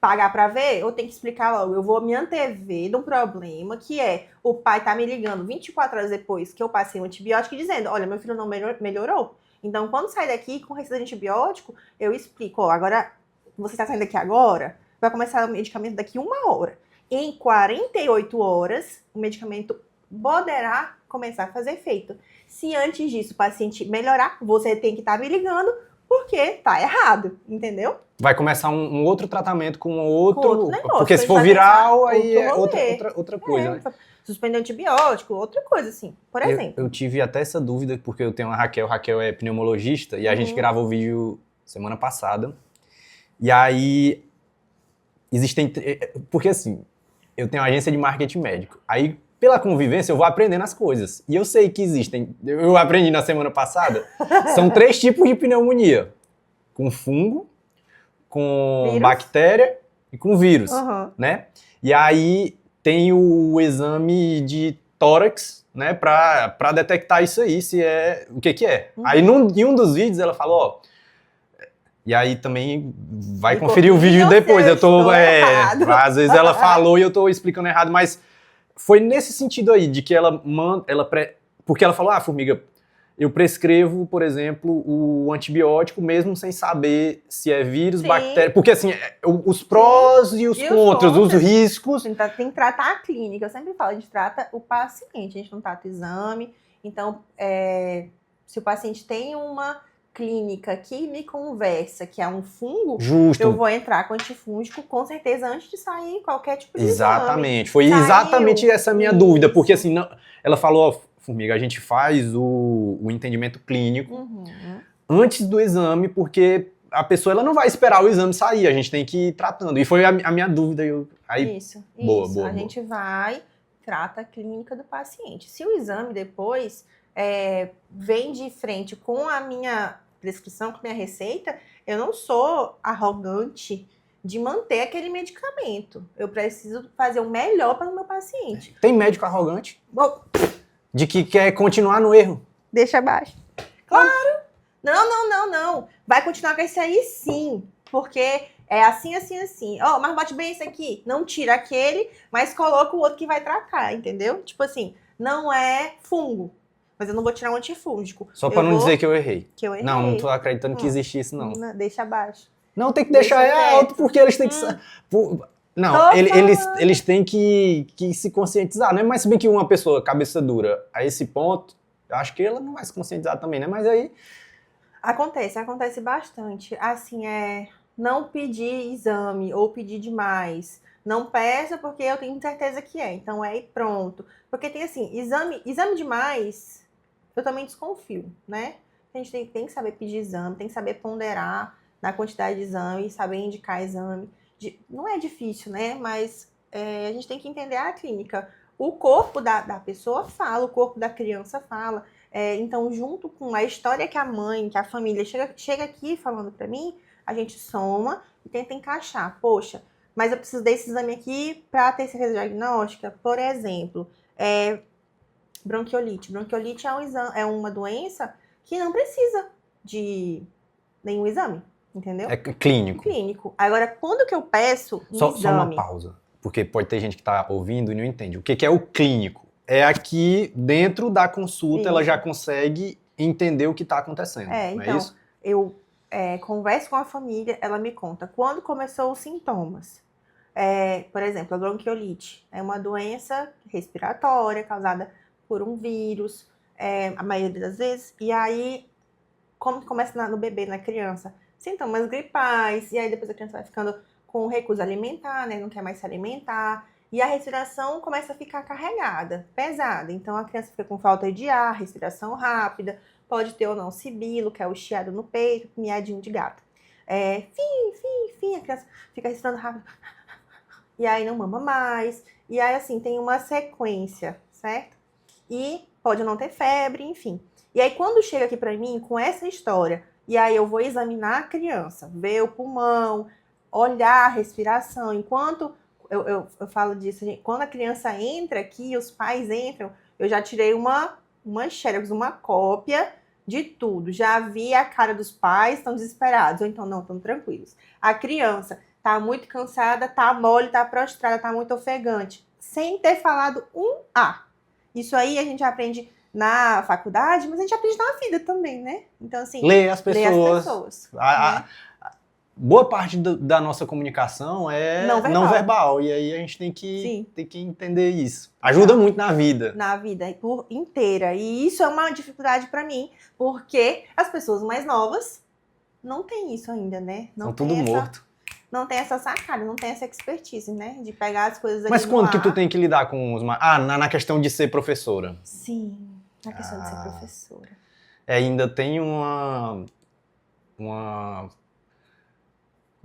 S2: pagar pra ver? Ou tenho que explicar logo? Eu vou me antever de um problema que é o pai tá me ligando 24 horas depois que eu passei um antibiótico e dizendo, olha, meu filho não melhorou. Então, quando sai daqui com receita de antibiótico, eu explico, ó, agora, você tá saindo daqui agora, vai começar o medicamento daqui 1 hora. Em 48 horas, o medicamento poderá começar a fazer efeito. Se antes disso o paciente melhorar, você tem que estar me ligando porque tá errado, entendeu?
S1: Vai começar um outro tratamento com outro
S2: negócio.
S1: Porque se for viral, aí é outra coisa, né?
S2: Suspender antibiótico, outra coisa assim, por exemplo.
S1: Eu tive até essa dúvida, porque eu tenho a Raquel é pneumologista, e a gente gravou o vídeo semana passada. E aí, existem... Porque assim, eu tenho uma agência de marketing médico. Aí, pela convivência, eu vou aprendendo as coisas. E eu sei que existem... Eu aprendi na semana passada. São 3 tipos de pneumonia. Com fungo, com bactéria e com vírus, né? E aí tem o exame de tórax, né? Pra detectar isso aí, se é... O que é. Aí, em um dos vídeos, ela falou, ó... E aí também vai conferir o vídeo depois. Eu tô... às vezes ela falou e eu tô explicando errado, mas... Foi nesse sentido aí, de que porque ela falou, formiga, eu prescrevo, por exemplo, o antibiótico mesmo sem saber se é vírus, bactéria, porque assim, os prós e os contras, os riscos...
S2: Tem que tratar a clínica, eu sempre falo, a gente trata o paciente, a gente não trata o exame, então, se o paciente tem uma clínica que me conversa que é um fungo, eu vou entrar com antifúngico com certeza antes de sair qualquer tipo de
S1: exame. Foi exatamente essa minha dúvida, porque assim, ela falou, formiga, a gente faz o entendimento clínico antes do exame, porque a pessoa ela não vai esperar o exame sair, a gente tem que ir tratando. E foi a minha dúvida.
S2: Isso. A gente vai, trata a clínica do paciente. Se o exame depois vem de frente com a minha prescrição, com a minha receita, eu não sou arrogante de manter aquele medicamento. Eu preciso fazer o melhor para o meu paciente.
S1: Tem médico arrogante? De que quer continuar no erro?
S2: Deixa abaixo. Claro! Não. Vai continuar com esse aí sim, porque é assim. Mas bote bem esse aqui. Não tira aquele, mas coloca o outro que vai tratar, entendeu? Tipo assim, não é fungo. Mas eu não vou tirar um antifúngico.
S1: Só pra não dizer que eu errei. Não tô acreditando que existe isso, não.
S2: Deixa abaixo.
S1: Não, tem que deixar alto, porque eles têm que... Não,
S2: Tô
S1: eles têm que se conscientizar, né? Mas se bem que uma pessoa cabeça dura a esse ponto, eu acho que ela não vai se conscientizar também, né? Mas aí,
S2: Acontece bastante. Assim, não pedir exame ou pedir demais. Não peça porque eu tenho certeza que é. Então é e pronto. Porque tem assim, exame demais, eu também desconfio, né? A gente tem que saber pedir exame, tem que saber ponderar na quantidade de exame, saber indicar exame. Não é difícil, né? Mas a gente tem que entender a clínica. O corpo da pessoa fala, o corpo da criança fala. Então, junto com a história que a mãe, que a família chega aqui falando para mim, a gente soma e tenta encaixar. Poxa, mas eu preciso desse exame aqui para ter certeza diagnóstica. Por exemplo, bronquiolite. Bronquiolite é uma doença que não precisa de nenhum exame, entendeu?
S1: é clínico.
S2: Clínico. Agora, quando que eu peço um
S1: Só uma
S2: exame?
S1: pausa, porque pode ter gente que tá ouvindo e não entende. O que é o clínico? É aqui, dentro da consulta, ela
S2: Isso.
S1: já consegue entender o que tá acontecendo, não é
S2: Então,
S1: isso?
S2: eu converso com a família, ela me conta quando começou os sintomas. Por exemplo, a bronquiolite é uma doença respiratória causada por um vírus, a maioria das vezes, e aí, como que começa no bebê, na criança? Sintomas gripais, e aí depois a criança vai ficando com recusa alimentar, né? Não quer mais se alimentar, e a respiração começa a ficar carregada, pesada. Então a criança fica com falta de ar, respiração rápida, pode ter ou não sibilo, que é o chiado no peito, miadinho de gato. A criança fica respirando rápido, e aí não mama mais, e aí assim, tem uma sequência, certo? E pode não ter febre, enfim. E aí quando chega aqui pra mim com essa história, e aí eu vou examinar a criança, ver o pulmão, olhar a respiração, enquanto eu falo disso, quando a criança entra aqui, os pais entram, eu já tirei uma xerox, uma cópia de tudo. Já vi a cara dos pais, estão desesperados, ou então não, estão tranquilos. A criança tá muito cansada, tá mole, tá prostrada, tá muito ofegante, sem ter falado um A. Isso aí a gente aprende na faculdade, mas a gente aprende na vida também, né? Então, assim,
S1: Ler as
S2: ler as
S1: pessoas.
S2: pessoas.
S1: Né? Boa parte da nossa comunicação é não verbal. E aí a gente tem que entender isso. Ajuda muito na vida.
S2: Na vida por inteira. E isso é uma dificuldade pra mim, porque as pessoas mais novas não têm isso ainda, né?
S1: São tudo morto.
S2: Não tem essa sacada, não tem essa expertise, né? De pegar as coisas ali.
S1: Mas quando que tu tem que lidar com os... na questão de ser professora.
S2: Sim, na questão de ser professora.
S1: Ainda tem uma... Como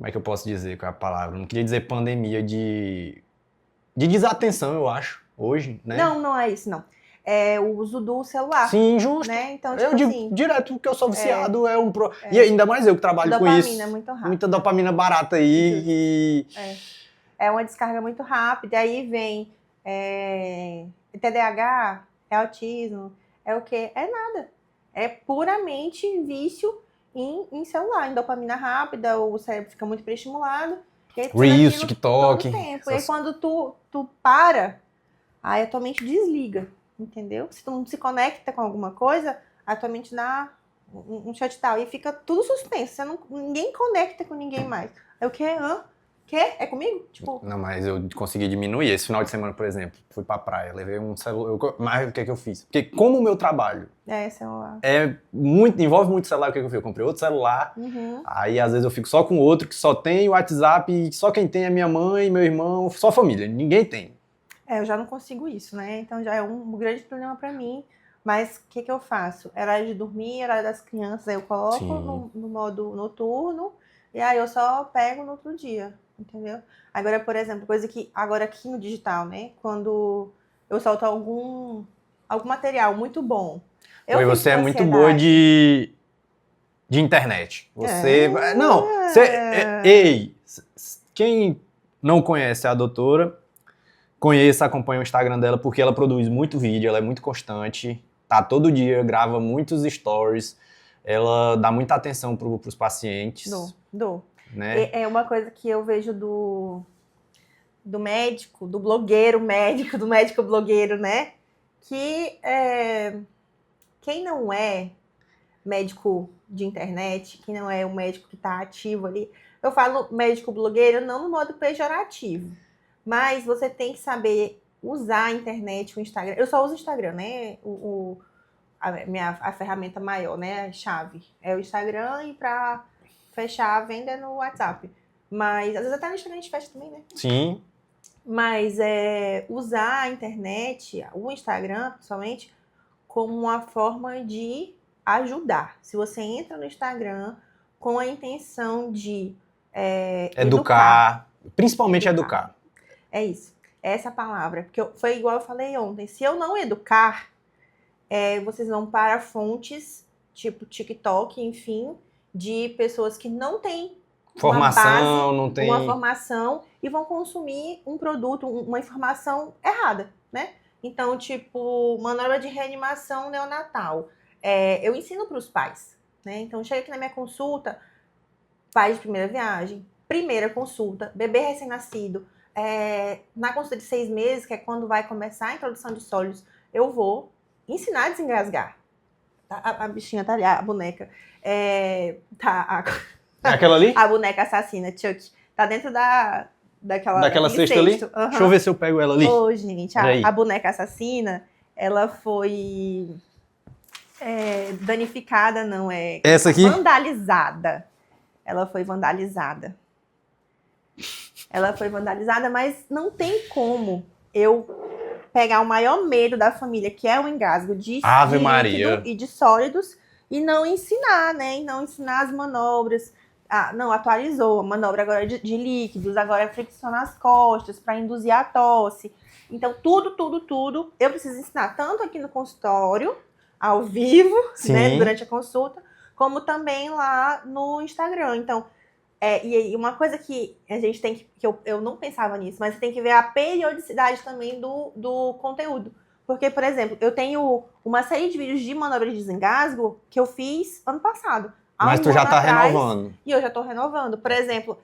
S1: é que eu posso dizer qual é a palavra? Não queria dizer pandemia de desatenção, eu acho, hoje, né?
S2: Não é isso, não. É o uso do celular.
S1: Sim, justo.
S2: Né? Então, tipo
S1: eu digo
S2: assim,
S1: direto que eu sou viciado, E ainda mais eu que trabalho com isso.
S2: Dopamina muito rápida.
S1: Muita dopamina barata aí.
S2: É uma descarga muito rápida. Aí vem TDAH, é autismo, é o quê? É nada. É puramente vício em celular, em dopamina rápida, o cérebro fica muito preestimulado.
S1: Reels, TikTok.
S2: Todo tempo. E aí quando tu para, aí a tua mente desliga, entendeu? Se tu não se conecta com alguma coisa, a tua mente dá um shutdown e fica tudo suspenso. Ninguém conecta com ninguém mais. Aí o quê? Quê? É comigo? Tipo...
S1: Não, mas eu consegui diminuir. Esse final de semana, por exemplo, fui pra praia, levei um celular. Mas o que eu fiz? Porque como o meu trabalho
S2: celular.
S1: envolve muito celular, o que eu fiz? Eu comprei outro celular, aí às vezes eu fico só com outro que só tem o WhatsApp, e só quem tem é minha mãe, meu irmão, só família, ninguém tem.
S2: Eu já não consigo isso, né? Então já é um grande problema pra mim. Mas o que eu faço? Horário de dormir, horário das crianças, aí eu coloco no modo noturno, e aí eu só pego no outro dia. Entendeu? Agora, por exemplo, coisa que agora aqui no digital, né? Quando eu solto algum material muito bom.
S1: Você é muito boa de internet. Você. Quem não conhece a doutora, acompanha o Instagram dela, porque ela produz muito vídeo, ela é muito constante, tá todo dia, grava muitos stories, ela dá muita atenção pros pacientes.
S2: Dou.
S1: Né?
S2: É uma coisa que eu vejo do médico, do blogueiro médico, do médico blogueiro, né? Que quem não é médico de internet, quem não é o médico que está ativo ali, Eu falo médico blogueiro não no modo pejorativo, mas você tem que saber usar a internet, o Instagram. Eu só uso o Instagram, né? A ferramenta maior, né? A chave. É o Instagram e para fechar a venda é no WhatsApp. Mas, às vezes até no Instagram a gente fecha também, né?
S1: Sim.
S2: Mas usar a internet, o Instagram, principalmente, como uma forma de ajudar. Se você entra no Instagram com a intenção de
S1: Educar. Principalmente educar.
S2: É isso. Essa é a palavra. Porque foi igual eu falei ontem. Se eu não educar, vocês vão para fontes, tipo TikTok, enfim, de pessoas que não têm
S1: Formação, não tem...
S2: uma formação e vão consumir um produto, uma informação errada, né? Então, tipo, manual de reanimação neonatal. Eu ensino para os pais, né? Então, chega aqui na minha consulta, pai de primeira viagem, primeira consulta, bebê recém-nascido, na consulta de 6 meses, que é quando vai começar a introdução de sólidos, eu vou ensinar a desengasgar. A bichinha tá ali, a boneca.
S1: Aquela ali?
S2: A boneca assassina, Chuck. Tá dentro
S1: daquela cesta ali?
S2: Uhum.
S1: Deixa eu ver se eu pego ela ali.
S2: Ô, gente, a boneca assassina, ela foi danificada, não é?
S1: Essa aqui?
S2: Vandalizada. Ela foi vandalizada. Ela foi vandalizada, mas não tem como eu pegar o maior medo da família, que é o engasgo de líquido e de sólidos, e não ensinar, né? E não ensinar as manobras. Não, atualizou a manobra agora de líquidos, agora flexiona as costas para induzir a tosse. Então, tudo, eu preciso ensinar, tanto aqui no consultório, ao vivo, né, durante a consulta, como também lá no Instagram. Então, e uma coisa que a gente tem que eu não pensava nisso, mas você tem que ver a periodicidade também do conteúdo. Porque, por exemplo, eu tenho uma série de vídeos de manobra de desengasgo que eu fiz ano passado.
S1: Mas tu já tá renovando.
S2: E eu já tô renovando. Por exemplo,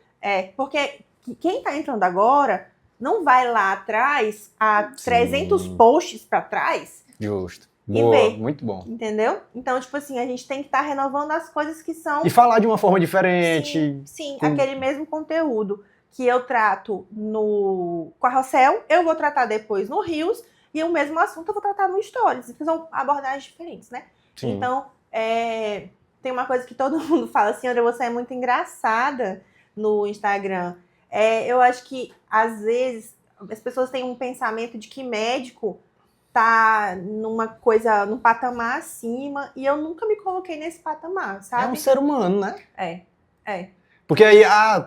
S2: porque quem tá entrando agora não vai lá atrás, a 300 posts pra trás.
S1: Justo.
S2: E
S1: Boa,
S2: ver.
S1: muito bom.
S2: Entendeu? Então, tipo assim, a gente tem que estar renovando as coisas que são...
S1: E falar de uma forma diferente.
S2: Sim, aquele mesmo conteúdo que eu trato no Carrossel, eu vou tratar depois no Reels, e o mesmo assunto eu vou tratar no Stories. Então, são abordagens diferentes, né?
S1: Sim.
S2: Então, tem uma coisa que todo mundo fala assim, André, você é muito engraçada no Instagram. Eu acho que, às vezes, as pessoas têm um pensamento de que médico tá num patamar acima, e eu nunca me coloquei nesse patamar, sabe?
S1: É um ser humano, né?
S2: Porque
S1: aí,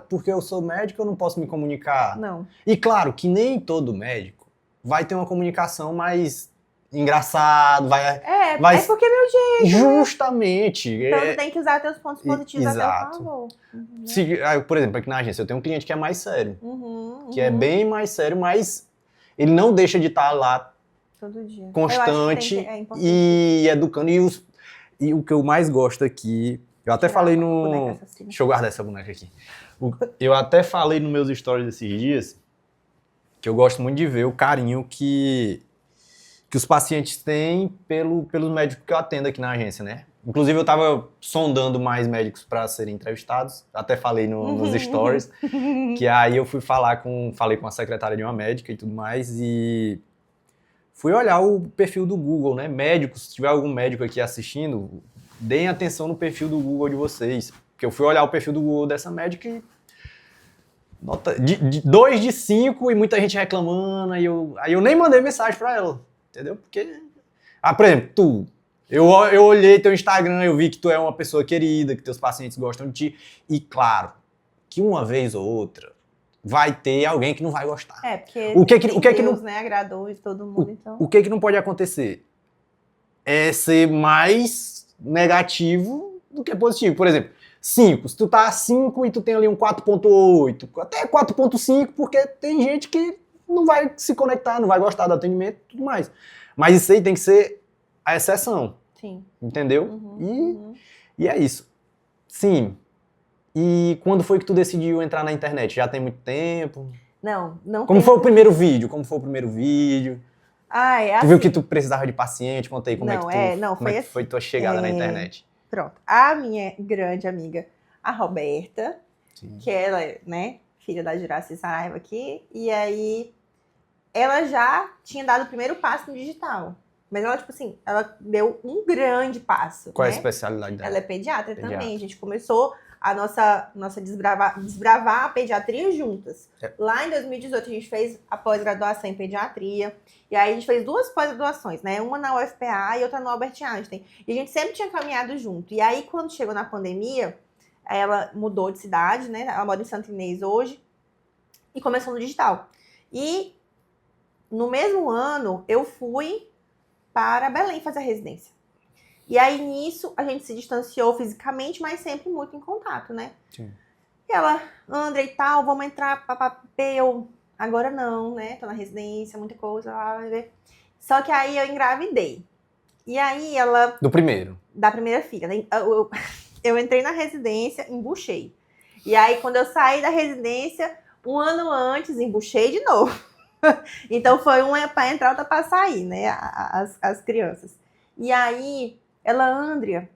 S1: porque eu sou médico, eu não posso me comunicar.
S2: Não.
S1: E claro que nem todo médico vai ter uma comunicação mais engraçada, vai...
S2: porque é meu jeito.
S1: Justamente.
S2: Então você tem que usar teus pontos positivos a teu favor.
S1: Por exemplo, aqui na agência eu tenho um cliente que é mais sério. Que é
S2: uhum.
S1: bem mais sério, mas ele não deixa de estar lá
S2: todo dia.
S1: Constante e educando. E o que eu mais gosto aqui, eu até falei no... Deixa eu guardar essa boneca aqui. Eu até falei nos meus stories esses dias que eu gosto muito de ver o carinho que os pacientes têm pelos médicos que eu atendo aqui na agência, né? Inclusive, eu tava sondando mais médicos para serem entrevistados. Até falei nos stories. Que aí eu falei com a secretária de uma médica e tudo mais. E fui olhar o perfil do Google, né? Médicos, se tiver algum médico aqui assistindo, deem atenção no perfil do Google de vocês. Porque eu fui olhar o perfil do Google dessa médica e... 2 de 5 e muita gente reclamando. Aí eu nem mandei mensagem para ela. Entendeu? Porque... por exemplo, eu olhei teu Instagram, eu vi que tu é uma pessoa querida, que teus pacientes gostam de ti. E claro, que uma vez ou outra vai ter alguém que não vai gostar.
S2: Porque Deus, né, agradou de todo mundo, então...
S1: O que não pode acontecer? É ser mais negativo do que positivo. Por exemplo, 5. Se tu tá a 5 e tu tem ali um 4.8, até 4.5, porque tem gente que não vai se conectar, não vai gostar do atendimento e tudo mais. Mas isso aí tem que ser a exceção.
S2: Sim.
S1: Entendeu? E é isso. Sim. E quando foi que tu decidiu entrar na internet? Já tem muito tempo?
S2: Não.
S1: Como foi o primeiro vídeo? Tu viu que tu precisava de paciente? Conta aí como foi tua chegada na internet.
S2: Pronto. A minha grande amiga, a Roberta,
S1: Sim.
S2: que ela é, né, filha da Juraci Saraiva aqui, e aí ela já tinha dado o primeiro passo no digital. Mas ela, tipo assim, ela deu um grande passo,
S1: Qual é a
S2: né?
S1: especialidade dela?
S2: Ela é pediatra
S1: Pediatra.
S2: também. A gente começou a nossa desbravar a pediatria juntas.
S1: É.
S2: Lá em 2018, a gente fez a pós-graduação em pediatria. E aí a gente fez 2 pós-graduações, né? Uma na UFPA e outra no Albert Einstein. E a gente sempre tinha caminhado junto. E aí, quando chegou na pandemia, ela mudou de cidade, né? Ela mora em Santo Inês hoje. E começou no digital. E no mesmo ano, eu fui para Belém fazer a residência. E aí, nisso, a gente se distanciou fisicamente, mas sempre muito em contato, né?
S1: Sim.
S2: E ela, André e tal, vamos entrar, papapê, eu, agora não, né? Tô na residência, muita coisa, lá, só que aí eu engravidei. E aí ela...
S1: Do primeiro.
S2: Da primeira filha, né? Eu entrei na residência, embuchei. E aí, quando eu saí da residência, um ano antes, embuchei de novo. Então, foi uma para entrar, outra para sair, né? As crianças. E aí, ela, Andrea,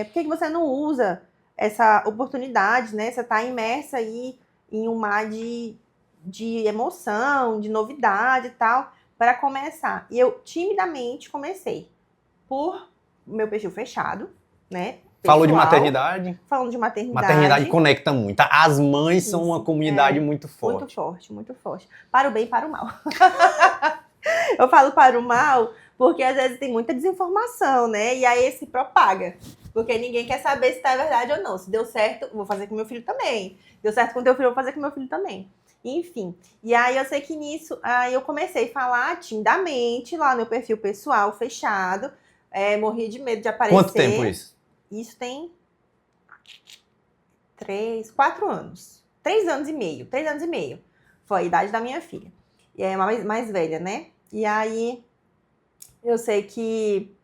S2: por que você não usa essa oportunidade, né? Você está imersa aí em um mar de emoção, de novidade e tal, para começar. E eu, timidamente, comecei por meu perfil fechado, né?
S1: Falou de
S2: Pessoal,
S1: maternidade.
S2: Falando de maternidade.
S1: Maternidade conecta muito. As mães são
S2: Isso,
S1: uma comunidade muito forte.
S2: Muito forte, muito forte. Para o bem e para o mal. Eu falo para o mal porque às vezes tem muita desinformação, né? E aí se propaga. Porque ninguém quer saber se tá verdade ou não. Se deu certo, vou fazer com meu filho também. Deu certo com teu filho, vou fazer com meu filho também. Enfim. E aí eu sei que nisso, aí eu comecei a falar timidamente lá no meu perfil pessoal, fechado. Morri de medo de aparecer.
S1: Quanto tempo isso?
S2: Isso tem 4 anos. 3 anos e meio. 3 anos e meio. Foi a idade da minha filha. E é mais velha, né? E aí, eu sei que...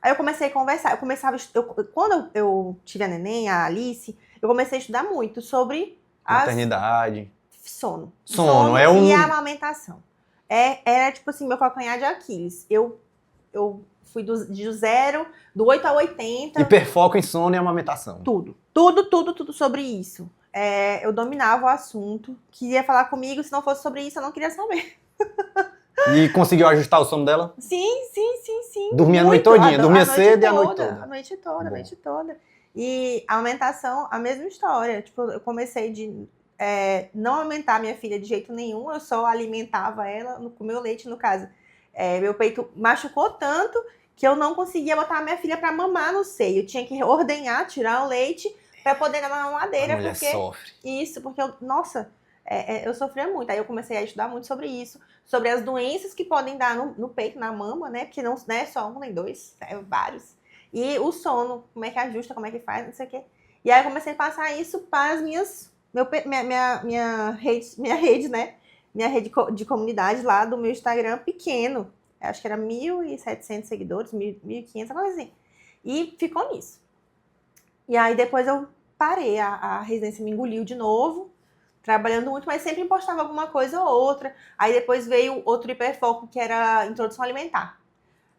S2: Aí eu comecei a conversar. Quando eu tive a neném, a Alice, eu comecei a estudar muito sobre
S1: maternidade.
S2: Sono.
S1: Sono
S2: e a amamentação. Era tipo assim, meu calcanhar de Aquiles. Eu fui do 0, do 8 a 80.
S1: Hiperfoco em sono e amamentação.
S2: Tudo sobre isso. Eu dominava o assunto. Queria falar comigo, se não fosse sobre isso, eu não queria saber.
S1: E conseguiu ajustar o sono dela?
S2: Sim.
S1: Dormia a noite todinha, dormia cedo e a noite toda.
S2: A noite toda. E a amamentação, a mesma história. Tipo, eu comecei de não amamentar minha filha de jeito nenhum, eu só alimentava ela com meu leite, no caso. Meu peito machucou tanto que eu não conseguia botar a minha filha para mamar no seio. Eu tinha que ordenhar, tirar o leite para poder dar na mamadeira.
S1: A mulher sofre.
S2: Isso, porque eu sofria muito. Aí eu comecei a estudar muito sobre isso, sobre as doenças que podem dar no peito, na mama, né? Porque não é só um nem dois, vários. E o sono, como é que ajusta, como é que faz, não sei o quê. E aí eu comecei a passar isso para as minha rede, né? Minha rede de comunidade lá do meu Instagram pequeno. Acho que era 1.700 seguidores, 1.500, coisa assim. E ficou nisso. E aí depois eu parei, a residência me engoliu de novo, trabalhando muito, mas sempre postava alguma coisa ou outra. Aí depois veio outro hiperfoco, que era a introdução alimentar.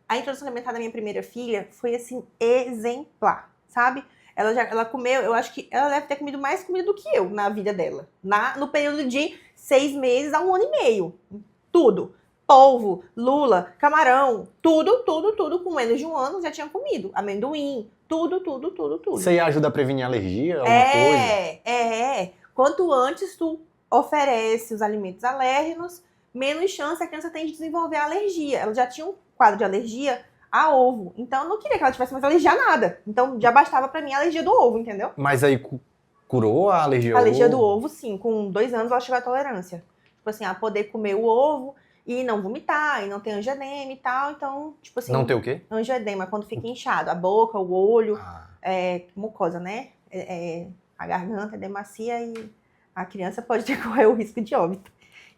S2: A introdução alimentar da minha primeira filha foi, assim, exemplar, sabe? Ela comeu, eu acho que ela deve ter comido mais comida do que eu na vida dela. No período de 6 meses a 1 ano e meio. Tudo. Polvo, lula, camarão, tudo, com menos de 1 ano já tinha comido. Amendoim, tudo.
S1: Isso aí ajuda a prevenir alergia, alguma coisa?
S2: Quanto antes tu oferece os alimentos alérgenos, menos chance a criança tem de desenvolver alergia. Ela já tinha um quadro de alergia a ovo. Então, eu não queria que ela tivesse mais alergia a nada. Então, já bastava pra mim a alergia do ovo, entendeu?
S1: Mas aí curou a alergia ao ovo?
S2: A alergia do ovo, sim. Com 2 anos, ela chegou à tolerância. Tipo assim, a poder comer o ovo e não vomitar, e não ter angedema e tal. Então, tipo assim...
S1: Não ter o quê?
S2: Angedema, quando fica inchado. A boca, o olho, mucosa, né? A garganta é demacia e a criança pode correr o risco de óbito.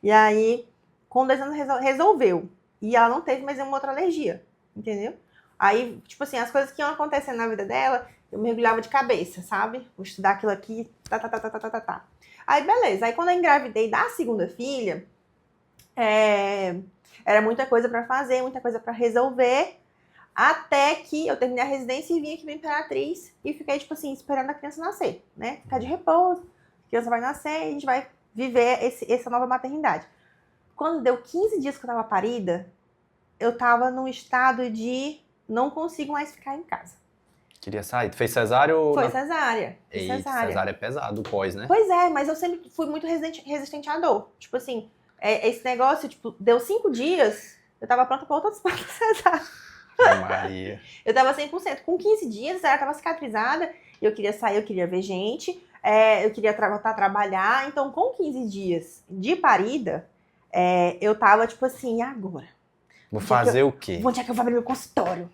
S2: E aí, com 2 anos, resolveu. E ela não teve mais nenhuma outra alergia, entendeu? Aí, tipo assim, as coisas que iam acontecendo na vida dela, eu mergulhava de cabeça, sabe? Vou estudar aquilo aqui, tá. Aí, beleza. Aí, quando eu engravidei da segunda filha, era muita coisa pra fazer, muita coisa pra resolver, até que eu terminei a residência e vim aqui pra Imperatriz e fiquei, tipo assim, esperando a criança nascer, né? Ficar de repouso. a criança vai nascer e a gente vai viver essa nova maternidade. Quando deu 15 dias que eu tava parida, eu tava num estado de não consigo mais ficar em casa.
S1: Queria sair. Tu fez cesárea ou...
S2: Foi cesárea. Fiz
S1: Eita,
S2: cesárea.
S1: cesárea é pesado, o pós, né?
S2: Pois é, mas eu sempre fui muito resistente à dor. Tipo assim, esse negócio, tipo, deu 5 dias, eu tava pronta pra outra cesárea.
S1: Maria.
S2: Eu tava 100%. Com 15 dias, ela tava cicatrizada, eu queria sair, eu queria ver gente, eu queria voltar a trabalhar. Então, com 15 dias de parida, eu tava tipo assim, e agora?
S1: Vou fazer o quê?
S2: Onde é que eu vou abrir meu consultório?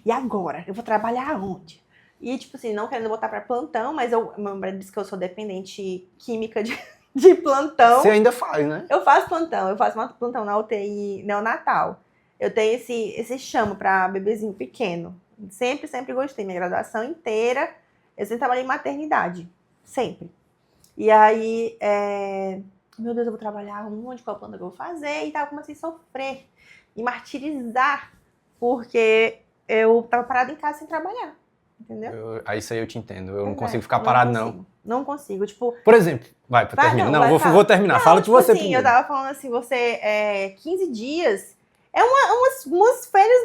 S2: E agora? Eu vou trabalhar aonde? E, tipo assim, não querendo botar pra plantão, mas meu marido disse que eu sou dependente química de plantão.
S1: Você ainda faz, né?
S2: Eu faço plantão, eu faço plantão na UTI neonatal. Eu tenho esse chamo pra bebezinho pequeno. Sempre gostei. Minha graduação inteira, eu sempre trabalhei em maternidade. Sempre. E aí, meu Deus, eu vou trabalhar onde? Qual plano que eu vou fazer? E tal, eu comecei a sofrer e martirizar, porque eu tava parada em casa sem trabalhar. Entendeu?
S1: Isso aí eu te entendo. Eu não consigo ficar parado, não.
S2: Não consigo. Tipo,
S1: por exemplo, terminar. Não, vou terminar. Fala de
S2: tipo
S1: você
S2: assim,
S1: primeiro.
S2: Eu tava falando assim, 15 dias é umas férias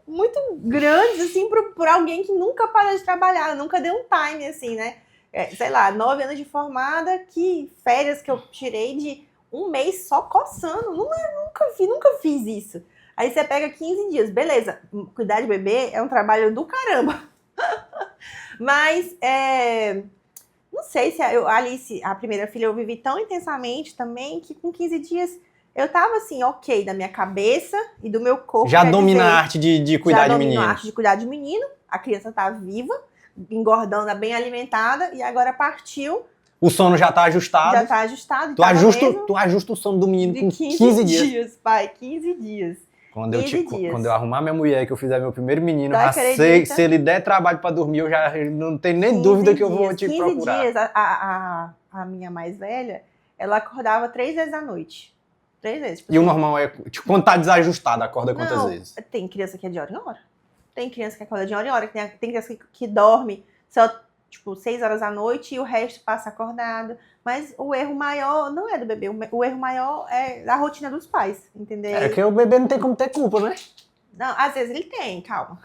S2: muito grandes, assim, por alguém que nunca parou de trabalhar, nunca deu um time, assim, né? Sei lá, 9 anos de formada, que férias que eu tirei de um mês só coçando. Nunca fiz isso. Aí você pega 15 dias, beleza. Cuidar de bebê é um trabalho do caramba. Mas, não sei se a Alice, a primeira filha, eu vivi tão intensamente também que com 15 dias eu tava assim, ok, da minha cabeça e do meu corpo.
S1: Já domina a arte de cuidar de menino. Já domina
S2: a arte de cuidar de menino. A criança tá viva, engordando, bem alimentada, e agora partiu.
S1: O sono já tá ajustado.
S2: Já tá ajustado.
S1: Tu ajusta o sono do menino com 15 dias.
S2: Pai, 15 dias.
S1: Quando eu arrumar minha mulher, que eu fizer meu primeiro menino, já se ele der trabalho pra dormir, eu já não tenho nem dúvida que eu vou te procurar.
S2: 15 dias, a minha mais velha, ela acordava 3 vezes à noite. 3 vezes. Tipo,
S1: e o normal é, tipo, quando tá desajustado, acorda quantas vezes?
S2: Tem criança que é de hora em hora. Tem criança que acorda de hora em hora. Tem criança que dorme só, tipo, 6 horas da noite e o resto passa acordado. Mas o erro maior não é do bebê. O erro maior é da rotina dos pais, entendeu?
S1: É que o bebê não tem como ter culpa, né?
S2: Não, às vezes ele tem, calma.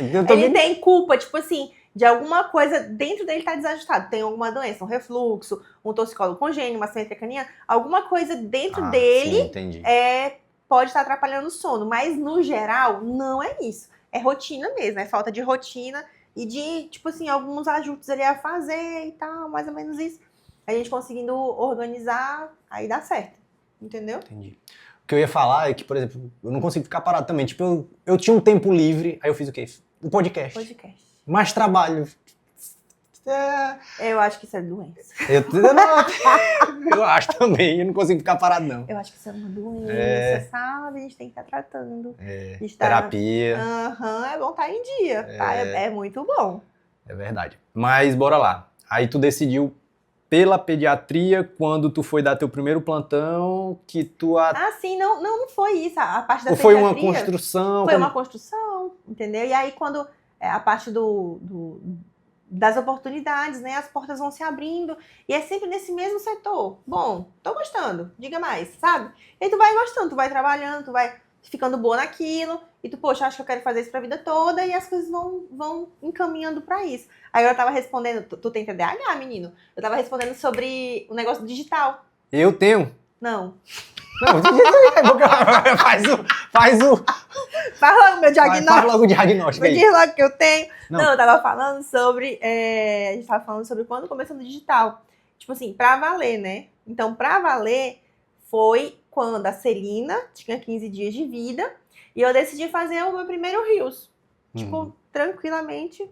S2: Ele tem culpa, tipo assim, de alguma coisa dentro dele tá desajustado. Tem alguma doença, um refluxo, um torcicolo congênito, uma simetria canina, alguma coisa dentro dele
S1: sim,
S2: pode estar atrapalhando o sono. Mas, no geral, não é isso. É rotina mesmo, é falta de rotina e de, tipo assim, alguns ajustes ali a fazer e tal, mais ou menos isso. A gente conseguindo organizar, aí dá certo. Entendeu?
S1: Entendi. O que eu ia falar é que, por exemplo, eu não consigo ficar parado também. Tipo, eu tinha um tempo livre, aí eu fiz o quê? O podcast. Mais trabalho.
S2: Eu acho que isso é doença.
S1: Eu acho também, eu não consigo ficar parado, não.
S2: Eu acho que isso é uma doença, sabe? A gente tem que estar tratando.
S1: Terapia.
S2: É bom estar em dia, tá? É muito bom.
S1: É verdade. Mas bora lá. Aí tu decidiu pela pediatria, quando tu foi dar teu primeiro plantão, que tu...
S2: sim, não foi isso. A parte da
S1: pediatria... Ou foi uma construção?
S2: Foi uma construção, entendeu? E aí, quando a parte das oportunidades, né? As portas vão se abrindo. E é sempre nesse mesmo setor. Bom, tô gostando. Diga mais, sabe? E aí tu vai gostando, tu vai trabalhando, tu vai ficando boa naquilo. E tu, poxa, acho que eu quero fazer isso pra vida toda. E as coisas vão encaminhando pra isso. Aí eu tava respondendo... Tu tem TDAH, menino? Eu tava respondendo sobre o negócio digital.
S1: Eu tenho?
S2: Não.
S1: Faz
S2: logo o meu diagnóstico.
S1: Faz logo o diagnóstico aí.
S2: Diz logo que eu tenho. Não, eu tava falando sobre... a gente tava falando sobre quando começou no digital. Tipo assim, pra valer, né? Então, pra valer, foi quando a Celina tinha 15 dias de vida. E eu decidi fazer o meu primeiro Reels. Tipo, tranquilamente,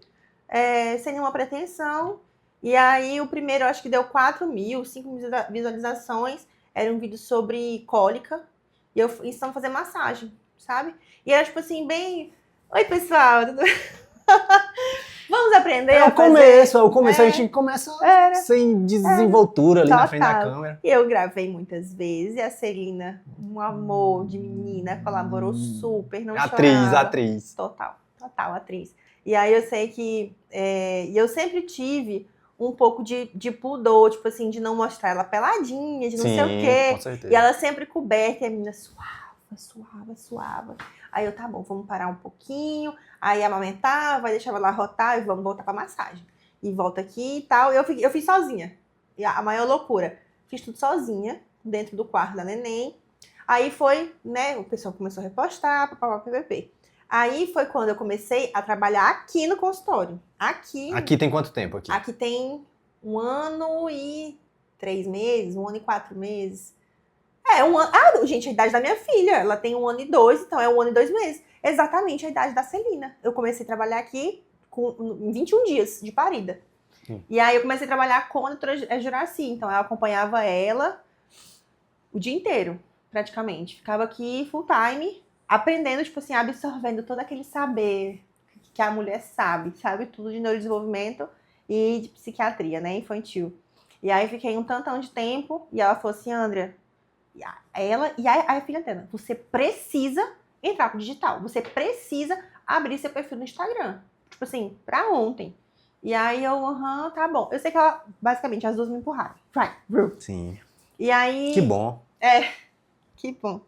S2: sem nenhuma pretensão. E aí, o primeiro, eu acho que deu 4 mil, 5 mil visualizações. Era um vídeo sobre cólica. E eu ensinando a fazer massagem, sabe? E era tipo assim, bem... Oi, pessoal, tudo... Vamos aprender
S1: a fazer... É o começo. A gente começa sem desenvoltura ali na frente da câmera.
S2: E eu gravei muitas vezes. E a Celina, um amor de menina, colaborou super, não chorava.
S1: Atriz.
S2: Total, atriz. E aí eu sei que... e eu sempre tive um pouco de pudor, tipo assim, de não mostrar ela peladinha, de não sei o
S1: Sim,
S2: quê.
S1: com certeza.
S2: E ela sempre coberta, e a menina suava. Aí eu, tá bom, vamos parar um pouquinho. Aí amamentava, aí deixava ela rotar e vamos voltar pra massagem. E volta aqui e tal. Eu fiz sozinha. E a maior loucura. Fiz tudo sozinha, dentro do quarto da neném. Aí foi, né, o pessoal começou a repostar, PPP. Aí foi quando eu comecei a trabalhar aqui no consultório.
S1: Aqui tem quanto tempo aqui?
S2: Aqui tem 1 ano e 3 meses, 1 ano e 4 meses. É, 1 ano. Ah, gente, a idade da minha filha. Ela tem 1 ano e 2, então é 1 ano e 2 meses. Exatamente a idade da Celina. Eu comecei a trabalhar aqui em 21 dias de parida. E aí eu comecei a trabalhar com a doutora Juraci. Então eu acompanhava ela o dia inteiro, praticamente. Ficava aqui full time, aprendendo, tipo assim, absorvendo todo aquele saber que a mulher sabe tudo de neurodesenvolvimento e de psiquiatria, né, infantil. E aí fiquei um tantão de tempo e ela falou assim, Andrea, ela e a filha dela, você precisa entrar pro digital, você precisa abrir seu perfil no Instagram. Tipo assim, pra ontem. E aí eu, tá bom. Eu sei que ela, basicamente, as duas me empurraram. Vai,
S1: Sim.
S2: E aí...
S1: Que bom.
S2: Que bom.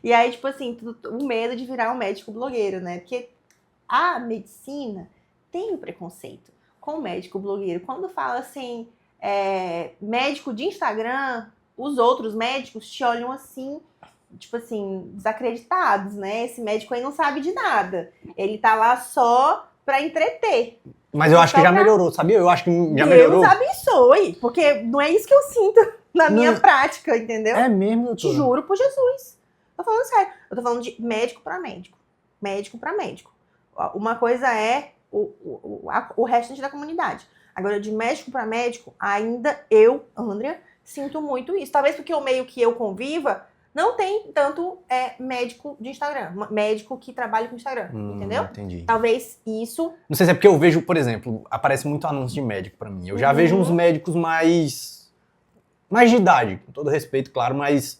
S2: E aí, tipo assim, o medo de virar um médico blogueiro, né? Porque a medicina tem o preconceito com o médico blogueiro. Quando fala assim, médico de Instagram, os outros médicos te olham assim, tipo assim, desacreditados, né? Esse médico aí não sabe de nada. Ele tá lá só pra entreter.
S1: Mas eu acho que já melhorou, sabia? Eu acho que já melhorou.
S2: Deus abençoe, porque não é isso que eu sinto na minha prática, entendeu?
S1: É mesmo, doutora?
S2: Te juro por Jesus. Tô falando sério. Eu tô falando de médico pra médico. Médico pra médico. Uma coisa é o restante da comunidade. Agora, de médico pra médico, ainda eu, Andrea, sinto muito isso. Talvez porque o meio que eu conviva não tem tanto médico de Instagram. Médico que trabalha com Instagram, entendeu?
S1: Entendi.
S2: Talvez isso...
S1: Não sei se é porque eu vejo, por exemplo, aparece muito anúncio de médico pra mim. Eu já vejo uns médicos mais de idade, com todo respeito, claro, mas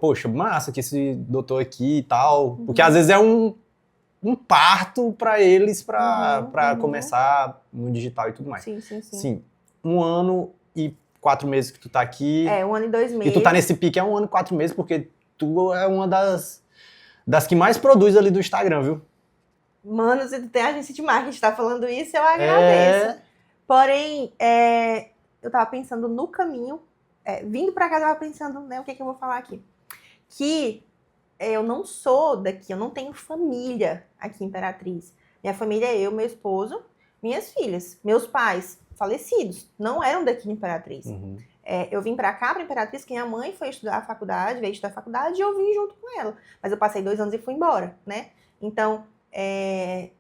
S1: poxa, massa que esse doutor aqui e tal. Porque às vezes é um parto pra eles pra começar no digital e tudo mais.
S2: Sim.
S1: Sim, 1 ano e 4 meses que tu tá aqui.
S2: 1 ano e 2 meses.
S1: E tu tá nesse pique 1 ano e 4 meses, porque tu é uma das que mais produz ali do Instagram, viu?
S2: Mano, se tu tem agência de marketing, tá falando isso, eu agradeço. Porém, eu tava pensando no caminho, vindo pra cá, eu tava pensando, né, o que eu vou falar aqui. Que eu não sou daqui, eu não tenho família aqui em Imperatriz. Minha família é eu, meu esposo, minhas filhas. Meus pais, falecidos, não eram daqui de Imperatriz. Eu vim pra cá, pra Imperatriz, que minha mãe foi estudar a faculdade, veio estudar a faculdade, e eu vim junto com ela. Mas eu passei 2 anos e fui embora, né? Então, se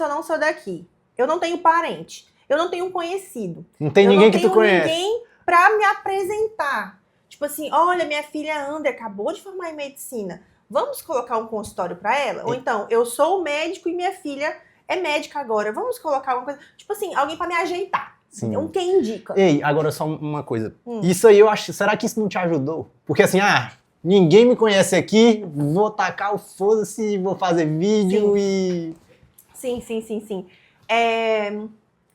S2: eu não sou daqui, eu não tenho parente, eu não tenho conhecido.
S1: Não tem ninguém que tu conhece.
S2: Eu não tenho ninguém pra me apresentar. Tipo assim, olha, minha filha Andrea acabou de formar em medicina. Vamos colocar um consultório pra ela? Ou então, eu sou médico e minha filha é médica agora. Vamos colocar alguma coisa... Tipo assim, alguém pra me ajeitar.
S1: Sim.
S2: Então, quem indica?
S1: Ei, agora só uma coisa. Isso aí eu acho... Será que isso não te ajudou? Porque assim, ninguém me conhece aqui, vou tacar o foda-se, vou fazer vídeo e...
S2: Sim.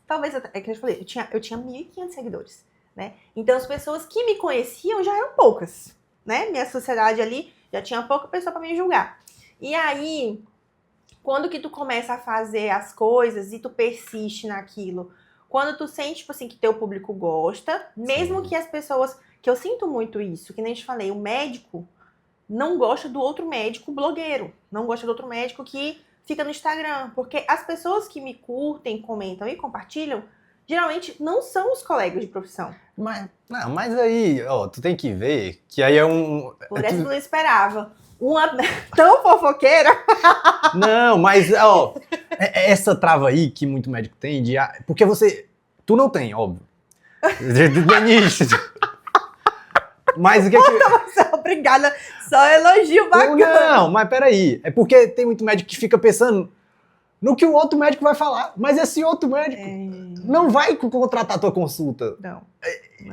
S2: Talvez, que eu falei, eu tinha 1.500 seguidores, né? Então, as pessoas que me conheciam já eram poucas, né? Minha sociedade ali já tinha pouca pessoa pra me julgar. E aí, quando que tu começa a fazer as coisas e tu persiste naquilo? Quando tu sente, tipo assim, que teu público gosta, mesmo que as pessoas... Que eu sinto muito isso, que nem te falei, o médico não gosta do outro médico blogueiro. Não gosta do outro médico que fica no Instagram. Porque as pessoas que me curtem, comentam e compartilham, geralmente não são os colegas de profissão.
S1: Mas aí, tu tem que ver que aí é um...
S2: Por essa eu não esperava. Uma tão fofoqueira.
S1: Não, mas, essa trava aí que muito médico tem, porque tu não tem, óbvio. Mas o que
S2: Nossa, obrigada. Só elogio bacana.
S1: Não, mas peraí. É porque tem muito médico que fica pensando no que o outro médico vai falar. Mas esse outro médico não vai contratar a tua consulta.
S2: Não.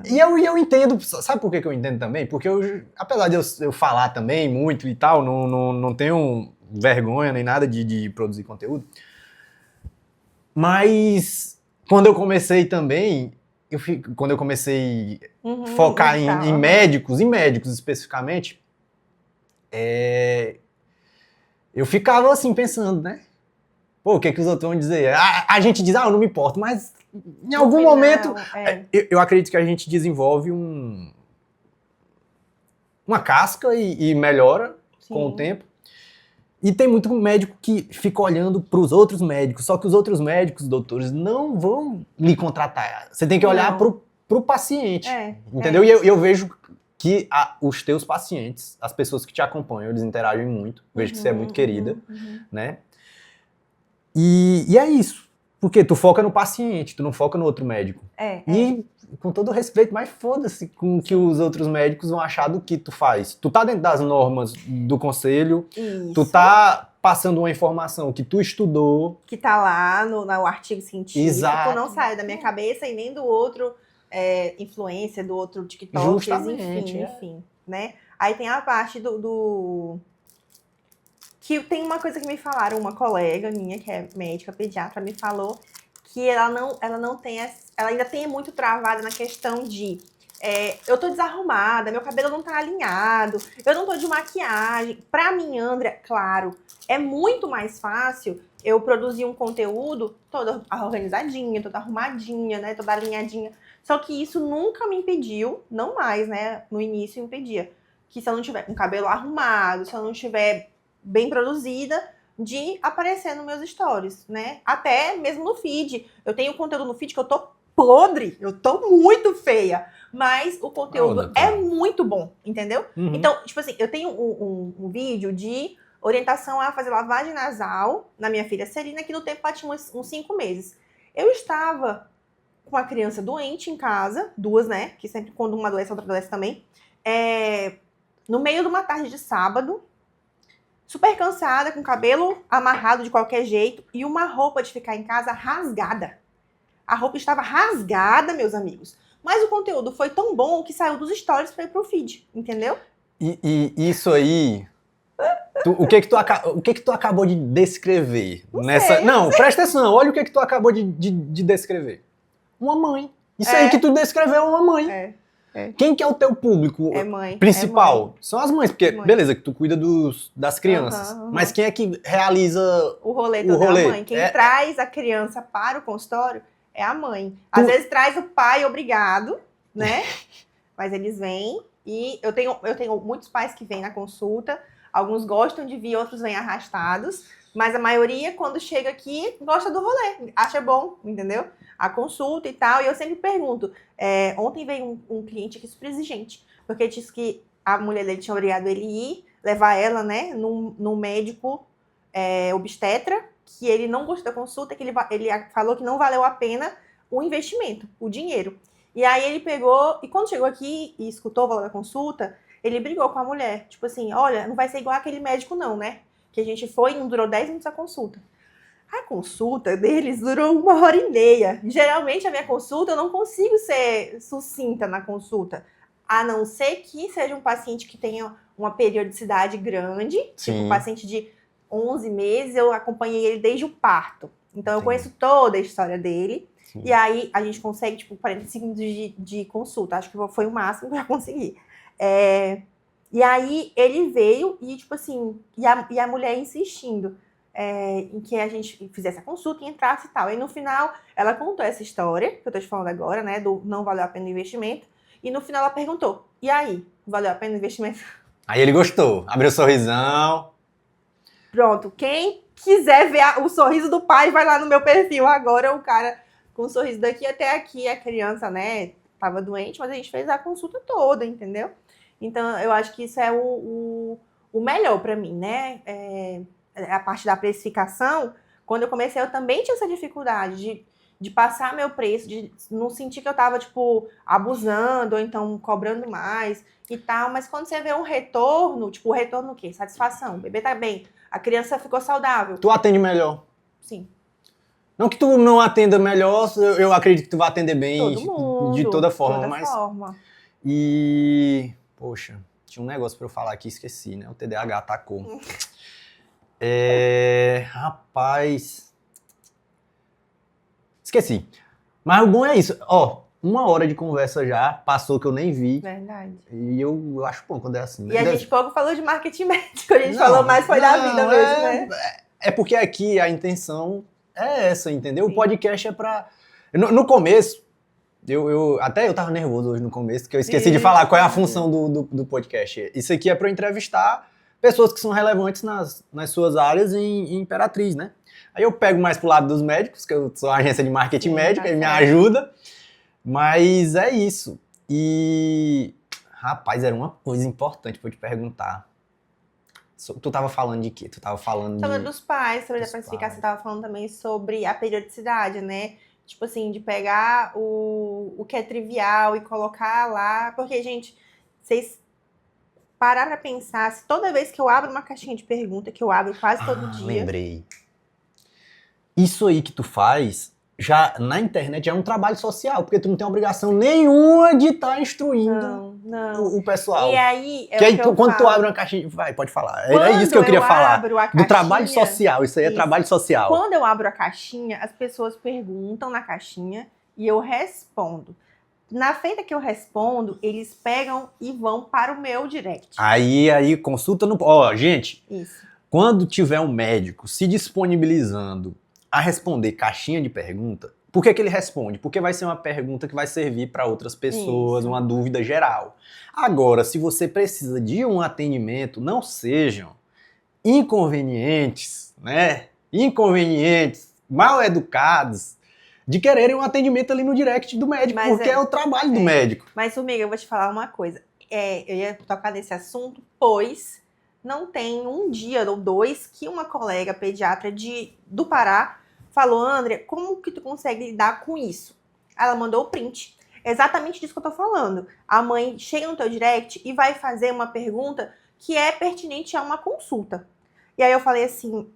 S1: E eu entendo. Sabe por que eu entendo também? Porque apesar de eu falar também muito e tal, não tenho vergonha nem nada de produzir conteúdo. Mas quando eu comecei também, quando eu comecei
S2: Uhum,
S1: a focar
S2: tá,
S1: em
S2: aham.
S1: médicos especificamente, eu ficava assim pensando, né? Pô, o que que os outros vão dizer? A gente diz, eu não me importo, mas em
S2: No
S1: algum momento,
S2: final,
S1: eu acredito que a gente desenvolve uma casca e melhora com o
S2: sim.
S1: tempo. E tem muito médico que fica olhando para os outros médicos, só que os outros médicos, doutores, não vão lhe contratar. Você tem que olhar
S2: Não.
S1: pro paciente, entendeu?
S2: É
S1: E
S2: isso.
S1: eu vejo que os teus pacientes, as pessoas que te acompanham, eles interagem muito. Vejo que você é muito querida,
S2: Uhum.
S1: né? E é isso. Porque tu foca no paciente, tu não foca no outro médico. E, com todo respeito, mas foda-se com o que os outros médicos vão achar do que tu faz. Tu tá dentro das normas do conselho,
S2: Isso.
S1: tu tá passando uma informação que tu estudou.
S2: Que tá lá no artigo científico,
S1: Exato.
S2: não sai da minha cabeça e nem do outro influência, do outro TikTok,
S1: Justamente,
S2: enfim, né? Aí tem a parte que tem uma coisa que me falaram, uma colega minha, que é médica, pediatra, me falou que ela não tem, ela ainda tem muito travada na questão de eu tô desarrumada, meu cabelo não tá alinhado, eu não tô de maquiagem. Pra mim, Andrea, claro, é muito mais fácil eu produzir um conteúdo toda organizadinha, toda arrumadinha, né, toda alinhadinha. Só que isso nunca me impediu, não mais, né, no início impedia, que se eu não tiver com o cabelo arrumado, se eu não tiver bem produzida, de aparecer nos meus stories, né? Até mesmo no feed. Eu tenho conteúdo no feed que eu tô podre, eu tô muito feia, mas o conteúdo é muito bom, entendeu?
S1: Uhum.
S2: Então, tipo assim, eu tenho um vídeo de orientação a fazer lavagem nasal na minha filha Serena, que no tempo ela tinha uns 5 meses. Eu estava com a criança doente em casa, duas, né? Que sempre quando uma adoece, a outra adoece também. No meio de uma tarde de sábado, super cansada, com o cabelo amarrado de qualquer jeito e uma roupa de ficar em casa rasgada. A roupa estava rasgada, meus amigos. Mas o conteúdo foi tão bom que saiu dos stories para ir pro feed, entendeu?
S1: E isso aí... o que que tu acabou de descrever? Não, presta atenção, olha o que tu acabou de descrever. Uma mãe. Isso aí que tu descreveu é uma mãe. Quem que é o teu público principal?
S2: É mãe.
S1: São as mães, porque, beleza, que tu cuida das crianças. Mas quem é que realiza
S2: o rolê todo? É a mãe. Quem traz a criança para o consultório é a mãe. Às vezes traz o pai obrigado, né? Mas eles vêm e eu tenho muitos pais que vêm na consulta. Alguns gostam de vir, outros vêm arrastados. Mas a maioria, quando chega aqui, gosta do rolê. Acha bom, entendeu? A consulta e tal. E eu sempre pergunto. Ontem veio um cliente aqui super exigente. Porque disse que a mulher dele tinha obrigado ele ir, levar ela, né, num médico obstetra, que ele não gostou da consulta, que ele falou que não valeu a pena o investimento, o dinheiro. E aí ele pegou, e quando chegou aqui e escutou o valor da consulta, ele brigou com a mulher. Tipo assim, olha, não vai ser igual aquele médico não, né? Que a gente foi e não durou 10 minutos a consulta. A consulta deles durou 1h30. Geralmente a minha consulta, eu não consigo ser sucinta na consulta. A não ser que seja um paciente que tenha uma periodicidade grande, tipo um paciente de 11 meses, eu acompanhei ele desde o parto. Então eu conheço toda a história dele. Sim. E aí a gente consegue, tipo, 45 minutos de consulta. Acho que foi o máximo que eu consegui. E aí ele veio e, tipo assim, e a mulher insistindo em que a gente fizesse a consulta e entrasse e tal. E no final, ela contou essa história, que eu tô te falando agora, né, do não valeu a pena o investimento. E no final ela perguntou, e aí, valeu a pena o investimento?
S1: Aí ele gostou, abriu o sorrisão.
S2: Pronto, quem quiser ver o sorriso do pai, vai lá no meu perfil. Agora o cara com o sorriso daqui até aqui, a criança, né, tava doente, mas a gente fez a consulta toda, entendeu? Então, eu acho que isso é o melhor para mim, né? A parte da precificação, quando eu comecei, eu também tinha essa dificuldade de passar meu preço, de não sentir que eu tava, tipo, abusando, ou então cobrando mais e tal. Mas quando você vê um retorno, tipo, o retorno o quê? Satisfação. O bebê tá bem, a criança ficou saudável.
S1: Tu atende melhor.
S2: Sim.
S1: Não que tu não atenda melhor, eu acredito que tu vai atender bem
S2: todo mundo,
S1: de toda forma. E... Poxa, tinha um negócio pra eu falar aqui, esqueci, né? O TDAH atacou. Rapaz... Esqueci. Mas o bom é isso. Ó, 1 hora de conversa já, passou que eu nem vi.
S2: Verdade.
S1: E eu acho bom quando é assim.
S2: E a gente pouco falou de marketing médico, a gente falou mais foi da vida mesmo, né?
S1: É porque aqui a intenção é essa, entendeu?
S2: Sim.
S1: O podcast é pra... No começo, até eu tava nervoso hoje no começo, que eu esqueci de falar qual é a função do podcast. Isso aqui é pra eu entrevistar pessoas que são relevantes nas suas áreas em Imperatriz, né? Aí eu pego mais pro lado dos médicos, que eu sou agência de marketing médico, ele me ajuda. Mas é isso. E, rapaz, era uma coisa importante pra eu te perguntar. Tu tava falando de quê? Tu tava falando
S2: sobre dos pais, sobre a
S1: dos
S2: pacificação,
S1: pais.
S2: você tava falando também sobre a periodicidade, né? Tipo assim, de pegar o que é trivial e colocar lá. Porque, gente, vocês parar pra pensar, se toda vez que eu abro uma caixinha de pergunta, que eu abro quase todo dia...
S1: Lembrei. Isso aí que tu faz, já na internet, já é um trabalho social, porque tu não tem obrigação nenhuma de estar instruindo o pessoal.
S2: E aí,
S1: que aí quando tu abre uma caixinha... Vai, pode falar. É isso que eu queria falar. Do trabalho social, isso aí é trabalho social.
S2: Quando eu abro a caixinha, as pessoas perguntam na caixinha e eu respondo. Na feita que eu respondo, eles pegam e vão para o meu direct.
S1: Aí consulta no... Ó, gente,
S2: isso.
S1: Quando tiver um médico se disponibilizando a responder caixinha de pergunta, por que ele responde? Porque vai ser uma pergunta que vai servir para outras pessoas, uma dúvida geral. Agora, se você precisa de um atendimento, não sejam inconvenientes, né? Inconvenientes, mal educados, de quererem um atendimento ali no direct do médico, porque é o trabalho do médico.
S2: Mas, Formiga, eu vou te falar uma coisa. Eu ia tocar nesse assunto, pois não tem um dia ou dois que uma colega pediatra do Pará falou, André, como que tu consegue lidar com isso? Ela mandou o print. Exatamente disso que eu tô falando. A mãe chega no teu direct e vai fazer uma pergunta que é pertinente a uma consulta. E aí eu falei assim,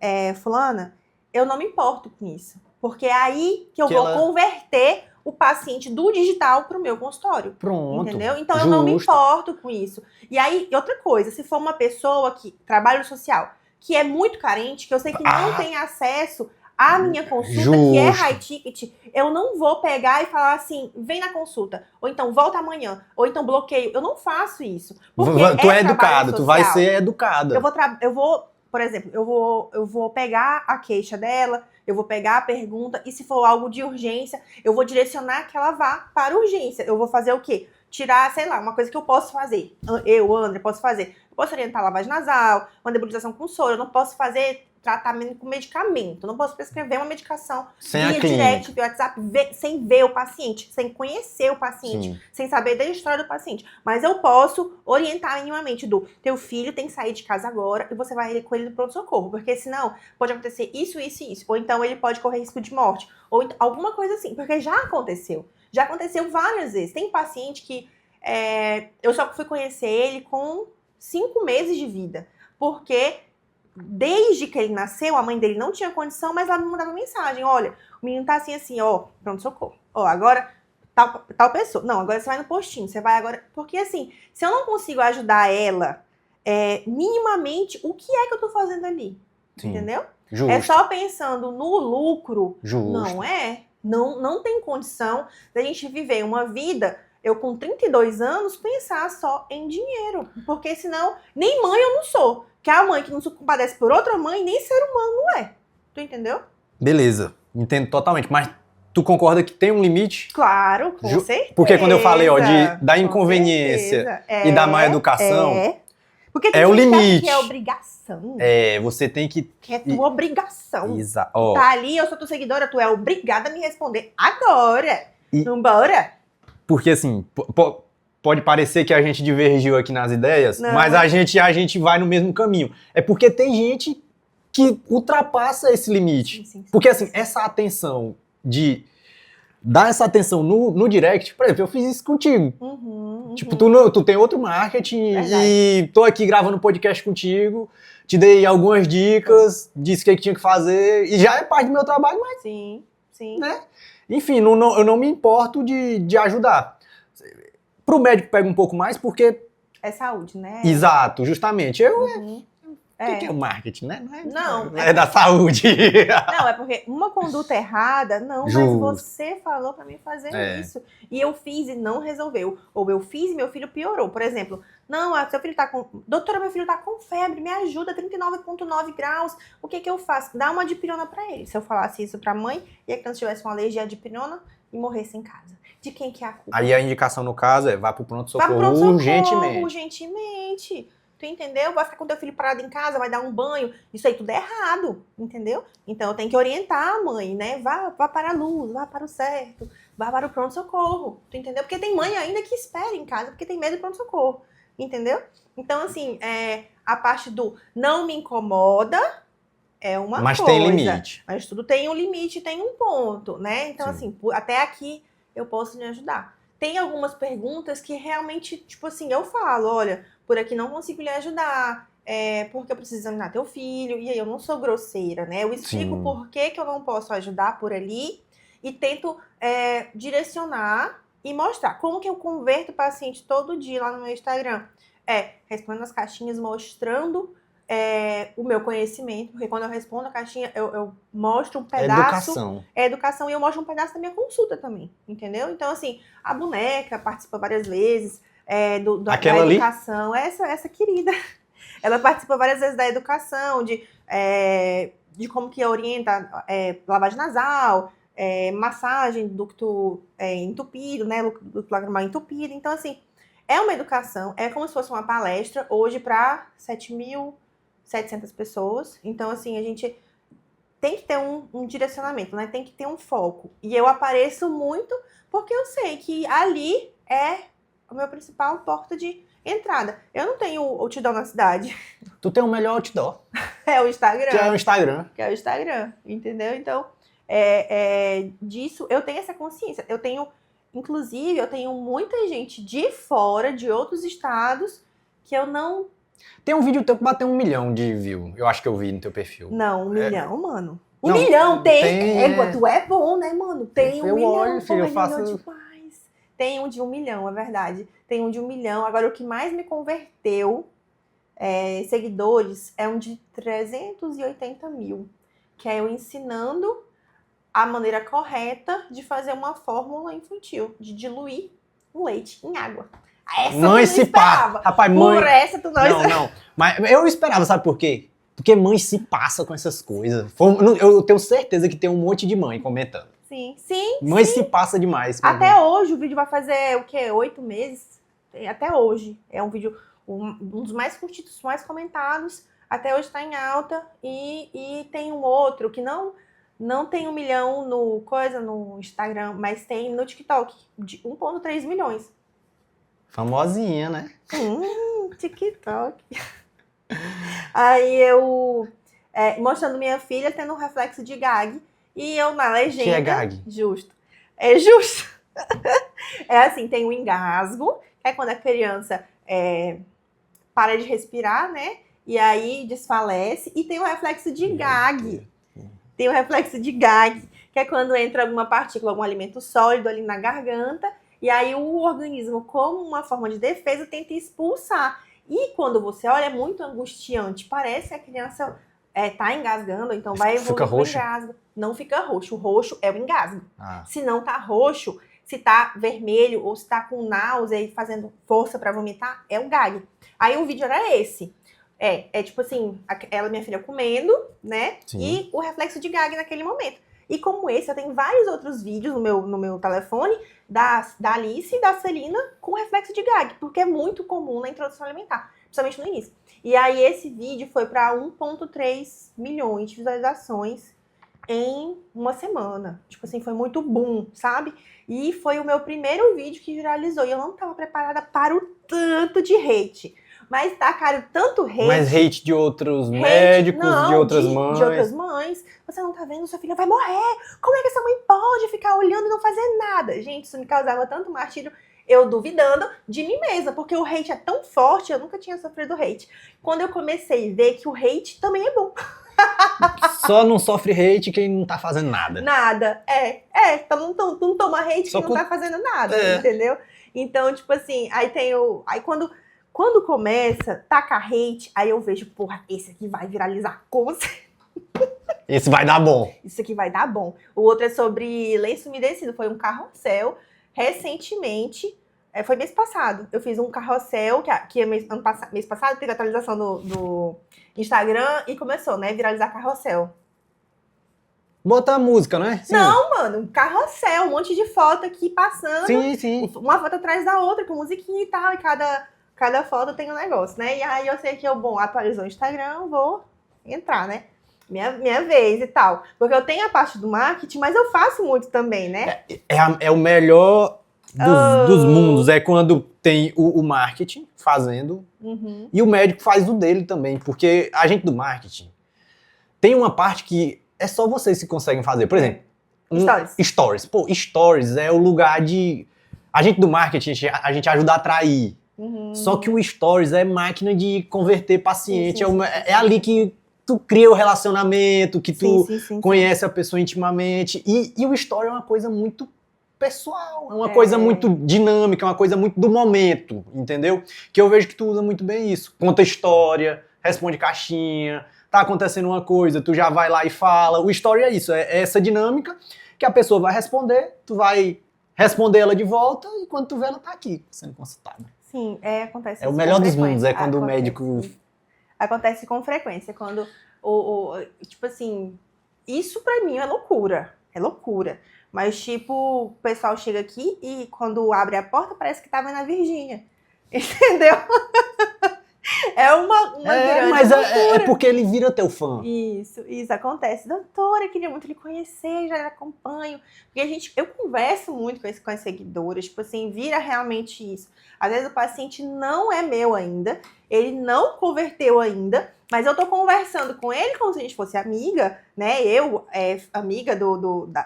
S2: fulana, eu não me importo com isso. Porque é aí que eu vou converter o paciente do digital pro meu consultório.
S1: Pronto.
S2: Entendeu? Então eu não me importo com isso. E aí, outra coisa, se for uma pessoa que trabalho social, que é muito carente, que eu sei que não tem acesso à minha consulta, que é high ticket, eu não vou pegar e falar assim, vem na consulta, ou então volta amanhã, ou então bloqueio. Eu não faço isso.
S1: Tu é educado, tu vai ser educada.
S2: Eu vou, por exemplo, eu vou pegar a queixa dela, eu vou pegar a pergunta, e se for algo de urgência, eu vou direcionar que ela vá para urgência. Eu vou fazer o quê? Tirar, sei lá, uma coisa que eu posso fazer. Eu, André, posso fazer. Eu posso orientar lavagem nasal, uma nebulização com soro. Eu não posso fazer tratamento com medicamento. Eu não posso prescrever uma medicação via direct, via WhatsApp, sem ver o paciente, sem conhecer o paciente, sem saber da história do paciente. Mas eu posso orientar minimamente teu filho tem que sair de casa agora e você vai com ele no pronto-socorro, porque senão pode acontecer isso, isso e isso. Ou então ele pode correr risco de morte. Ou então, alguma coisa assim, porque já aconteceu. Já aconteceu várias vezes. Tem paciente que eu só fui conhecer ele com 5 meses de vida, porque desde que ele nasceu, a mãe dele não tinha condição, mas ela me mandava mensagem, olha, o menino tá assim, ó, pronto-socorro. Ó, agora, tal pessoa. Não, agora você vai no postinho, você vai agora... Porque assim, se eu não consigo ajudar ela minimamente, o que é que eu tô fazendo ali? Sim. Entendeu?
S1: Justo.
S2: É só pensando no lucro.
S1: Justo.
S2: Não é? Não tem condição da gente viver uma vida... Eu, com 32 anos, pensar só em dinheiro. Porque senão, nem mãe eu não sou. Que a mãe que não se compadece por outra mãe, nem ser humano não é. Tu entendeu?
S1: Beleza, entendo totalmente. Mas tu concorda que tem um limite?
S2: Claro, com certeza.
S1: Porque quando eu falei, ó, da inconveniência e da má educação,
S2: porque tem
S1: o limite.
S2: Que é obrigação.
S1: Você tem que...
S2: Que é tua obrigação.
S1: Exato.
S2: Tu tá ali, eu sou tua seguidora, tu é obrigada a me responder agora. Vambora.
S1: Porque, assim, pode parecer que a gente divergiu aqui nas ideias, mas a gente vai no mesmo caminho. É porque tem gente que ultrapassa esse limite. Sim. Porque, assim, essa atenção de dar essa atenção no direct, por exemplo, eu fiz isso contigo. Tipo, tu tem outro marketing. Verdade. E tô aqui gravando podcast contigo, te dei algumas dicas, disse o que tinha que fazer, e já é parte do meu trabalho, mas...
S2: Sim.
S1: Né? Enfim, eu não me importo de ajudar. Pro médico pega um pouco mais porque...
S2: É saúde, né?
S1: Exato, justamente. O que é o marketing, né?
S2: Não,
S1: É da saúde.
S2: Não, é porque uma conduta errada, não,
S1: Justo.
S2: mas você falou pra mim fazer isso. E eu fiz e não resolveu. Ou eu fiz e meu filho piorou. Por exemplo, não, seu filho tá com... Doutora, meu filho tá com febre, me ajuda, 39,9 graus. O que eu faço? Dá uma dipirona pra ele. Se eu falasse isso pra mãe e a criança tivesse uma alergia à dipirona e morresse em casa. De quem que é a culpa?
S1: Aí a indicação no caso é vá pro pronto-socorro
S2: urgentemente. Tu entendeu? Vai ficar com teu filho parado em casa, vai dar um banho. Isso aí tudo é errado, entendeu? Então eu tenho que orientar a mãe, né? Vá para a luz, vá para o certo, vá para o pronto-socorro. Tu entendeu? Porque tem mãe ainda que espera em casa porque tem medo do pronto-socorro. Entendeu? Então, assim, a parte do não me incomoda é uma
S1: Mas
S2: coisa.
S1: tem limite.
S2: Mas tudo tem um limite, tem um ponto, né? Então, assim, até aqui eu posso lhe ajudar. Tem algumas perguntas que realmente, tipo assim, eu falo, olha, por aqui não consigo lhe ajudar, porque eu preciso examinar teu filho, e aí eu não sou grosseira, né? Eu explico por que eu não posso ajudar por ali e tento direcionar e mostrar. Como que eu converto o paciente todo dia lá no meu Instagram? Respondendo as caixinhas, mostrando o meu conhecimento, porque quando eu respondo a caixinha, eu mostro um pedaço. É educação e eu mostro um pedaço da minha consulta também, entendeu? Então, assim, a boneca participa várias vezes da educação. Essa querida. Ela participa várias vezes da educação, de como que orienta lavagem nasal, massagem do ducto entupido, né? Do lacrimal entupido. Então, assim, é uma educação, é como se fosse uma palestra, hoje para 7.700 pessoas. Então, assim, a gente tem que ter um direcionamento, né? Tem que ter um foco. E eu apareço muito porque eu sei que ali é o meu principal porta de entrada. Eu não tenho outdoor na cidade.
S1: Tu tem o melhor outdoor.
S2: É o Instagram.
S1: Que é o Instagram.
S2: Que é o Instagram, entendeu? Então, disso eu tenho essa consciência. Inclusive, eu tenho muita gente de fora, de outros estados, que eu não...
S1: Tem um vídeo teu que bateu 1 milhão de views. Eu acho que eu vi no teu perfil.
S2: Não, 1 milhão, mano. 1 milhão tem. Tu é bom, né, mano? Tem 1 milhão.
S1: Olho, filho, eu faço...
S2: demais. Tem um de 1 milhão, é verdade. Tem um de 1 milhão. Agora, o que mais me converteu seguidores é um de 380 mil. Que é eu ensinando a maneira correta de fazer uma fórmula infantil, de diluir o leite em água. Essa
S1: mãe
S2: tu não esperava.
S1: Rapaz, mãe...
S2: Por essa tu não esperava.
S1: Não. Mas eu esperava, sabe por quê? Porque mãe se passa com essas coisas. Eu tenho certeza que tem um monte de mãe comentando.
S2: Sim.
S1: Mãe se passa demais.
S2: Até hoje, o vídeo vai fazer, o quê? 8 meses? Até hoje. É um vídeo, um dos mais curtidos, mais comentados. Até hoje tá em alta. E tem um outro que não tem 1 milhão no Instagram, mas tem no TikTok, de 1,3 milhões.
S1: Famosinha, né?
S2: TikTok. Aí eu mostrando minha filha tendo um reflexo de gag. E eu na legenda...
S1: Que é gag?
S2: Justo. É justo. É assim, tem um engasgo, que é quando a criança para de respirar, né? E aí desfalece. E tem o reflexo de gag. Tem o reflexo de gag, que é quando entra alguma partícula, algum alimento sólido ali na garganta. E aí o organismo, como uma forma de defesa, tenta expulsar. E quando você olha, é muito angustiante. Parece que a criança tá engasgando, então vai evoluir pro engasgo. Não fica roxo. O roxo é o engasgo. Se não tá roxo, se tá vermelho ou se tá com náusea e fazendo força pra vomitar, é o gag. Aí o vídeo era esse. Tipo assim, minha filha comendo, né? Sim. E o reflexo de gag naquele momento. E como esse, eu tenho vários outros vídeos no meu telefone da Alice e da Celina com reflexo de gag, porque é muito comum na introdução alimentar, principalmente no início. E aí esse vídeo foi para 1,3 milhões de visualizações em uma semana. Tipo assim, foi muito boom, sabe? E foi o meu primeiro vídeo que viralizou. E eu não estava preparada para o tanto de hate. Mas tacaram tanto hate.
S1: Mas hate de outros médicos, de outras mães.
S2: De outras mães. Você não tá vendo, sua filha vai morrer. Como é que essa mãe pode ficar olhando e não fazer nada? Gente, isso me causava tanto martírio. Eu duvidando de mim mesma, porque o hate é tão forte, eu nunca tinha sofrido hate. Quando eu comecei a ver que o hate também é bom.
S1: Só não sofre hate quem não tá fazendo nada.
S2: Nada. Então não toma hate quem não tá fazendo nada, entendeu? Então, tipo assim, aí quando Quando começa, taca hate, aí eu vejo, porra, esse aqui vai viralizar com certeza.
S1: Esse vai dar bom.
S2: Isso aqui vai dar bom. O outro é sobre lenço umedecido. Foi um carrossel, recentemente, foi mês passado. Eu fiz um carrossel, que mês passado teve atualização do Instagram e começou, né, viralizar carrossel.
S1: Bota a música, né?
S2: Sim. Não, mano, um carrossel, um monte de foto aqui passando.
S1: Sim.
S2: Uma foto atrás da outra, com musiquinha e tal, e cada foto tem um negócio, né? E aí eu sei que atualizou o Instagram, vou entrar, né? Minha vez e tal. Porque eu tenho a parte do marketing, mas eu faço muito também, né?
S1: É o melhor dos mundos. É quando tem o marketing fazendo e o médico faz o dele também. Porque a gente do marketing tem uma parte que é só vocês que conseguem fazer. Por exemplo, Stories. Pô, Stories é o lugar de... A gente do marketing, a gente ajuda a atrair. Só que o Stories é máquina de converter paciente. Sim. É ali que tu cria o relacionamento, que tu conhece a pessoa intimamente. E o Story é uma coisa muito pessoal, é uma coisa muito dinâmica, é uma coisa muito do momento, entendeu? Que eu vejo que tu usa muito bem isso. Conta história, responde caixinha, tá acontecendo uma coisa, tu já vai lá e fala. O Story é isso, é essa dinâmica que a pessoa vai responder, tu vai responder ela de volta e quando tu vê ela tá aqui, sendo consultada.
S2: Sim, acontece.
S1: É o melhor dos mundos, é quando o médico...
S2: Acontece com frequência, quando tipo assim, isso pra mim é loucura, mas tipo, o pessoal chega aqui e quando abre a porta parece que tá vendo a Virgínia, entendeu? É uma grande
S1: mas
S2: loucura.
S1: É porque ele vira teu fã.
S2: Isso acontece. Doutora, eu queria muito lhe conhecer, já lhe acompanho. Porque eu converso muito com as seguidoras, tipo assim, vira realmente isso. Às vezes o paciente não é meu ainda, ele não converteu ainda, mas eu tô conversando com ele como se a gente fosse amiga, né? Eu, amiga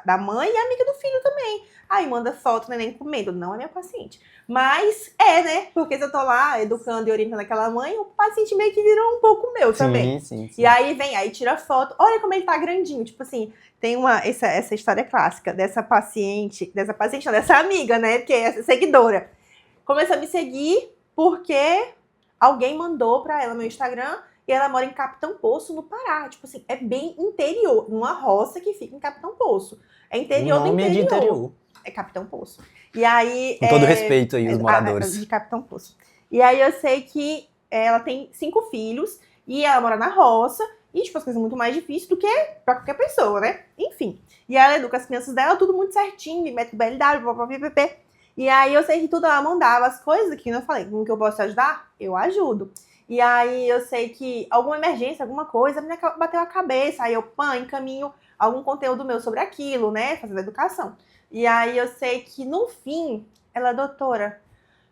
S2: da mãe e amiga do filho também. Aí manda foto, neném comendo. Não é minha paciente. Mas né? Porque se eu tô lá educando e orientando aquela mãe, o paciente meio que virou um pouco meu também.
S1: Sim.
S2: E aí aí tira foto. Olha como ele tá grandinho. Tipo assim, tem essa história clássica dessa amiga, né? Que é essa seguidora. Começou a me seguir porque alguém mandou pra ela meu Instagram e ela mora em Capitão Poço, no Pará. Tipo assim, é bem interior, numa roça que fica em Capitão Poço. É interior do interior.
S1: É de interior.
S2: É Capitão Poço. E aí...
S1: Com todo respeito aí, os moradores.
S2: De Capitão Poço. E aí eu sei que ela tem 5 filhos e ela mora na roça e, tipo, as coisas muito mais difíceis do que pra qualquer pessoa, né? Enfim. E ela educa as crianças dela tudo muito certinho, método BLW, ppp. E aí eu sei que tudo ela mandava as coisas que eu falei, como que eu posso te ajudar? Eu ajudo. E aí eu sei que alguma emergência, alguma coisa, a menina bateu a cabeça, aí eu encaminho algum conteúdo meu sobre aquilo, né? Fazendo educação. E aí eu sei que no fim, ela, doutora,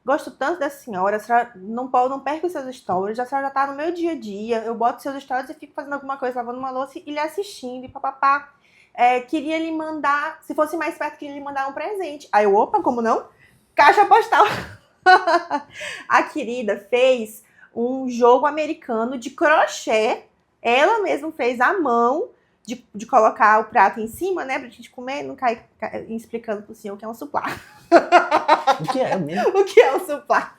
S2: gosto tanto dessa senhora, a senhora não perca os seus stories, a senhora já tá no meu dia a dia, eu boto seus stories e fico fazendo alguma coisa, lavando uma louça e lhe assistindo, e papapá. Queria lhe mandar, se fosse mais perto, queria lhe mandar um presente. Aí eu, opa, como não? Caixa postal. A querida fez um jogo americano de crochê. Ela mesma fez à mão de colocar o prato em cima, né? Pra gente comer, não cair explicando pro senhor o que é um suplá.
S1: O que é mesmo?
S2: O que é um suplá?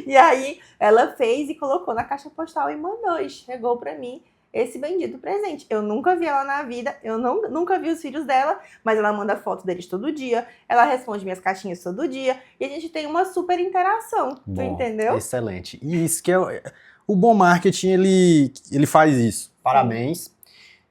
S2: E aí, ela fez e colocou na caixa postal e mandou. E chegou pra mim esse bendito presente. Eu nunca vi ela na vida, eu nunca vi os filhos dela, mas ela manda foto deles todo dia, ela responde minhas caixinhas todo dia, e a gente tem uma super interação, tu entendeu?
S1: Excelente. E isso que o bom marketing, ele faz isso. Parabéns. Sim.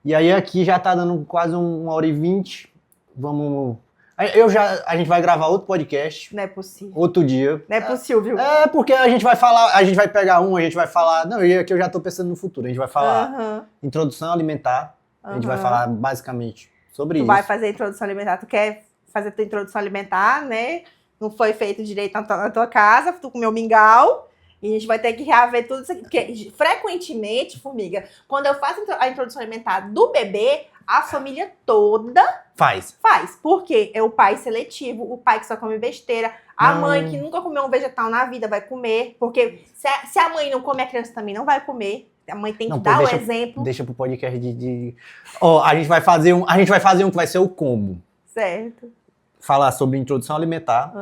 S1: E aí aqui já tá dando quase 1h20, vamos... A gente vai gravar outro podcast.
S2: Não é possível.
S1: Outro dia.
S2: Não é possível.
S1: Porque a gente vai falar, a gente vai pegar a gente vai falar... Não, aqui eu já tô pensando no futuro. A gente vai falar introdução alimentar. A gente vai falar basicamente sobre isso.
S2: Tu vai fazer introdução alimentar. Tu quer fazer tua introdução alimentar, né? Não foi feito direito na tua casa, tu comeu mingau. E a gente vai ter que reaver tudo isso aqui. Porque frequentemente, formiga, quando eu faço a introdução alimentar do bebê, a família toda
S1: faz.
S2: Porque é o pai seletivo, o pai que só come besteira, a mãe que nunca comeu um vegetal na vida vai comer. Porque se a mãe não comer, a criança também não vai comer. A mãe tem que dar o exemplo.
S1: Deixa pro podcast a gente vai fazer um que vai ser o combo.
S2: Certo.
S1: Falar sobre introdução alimentar,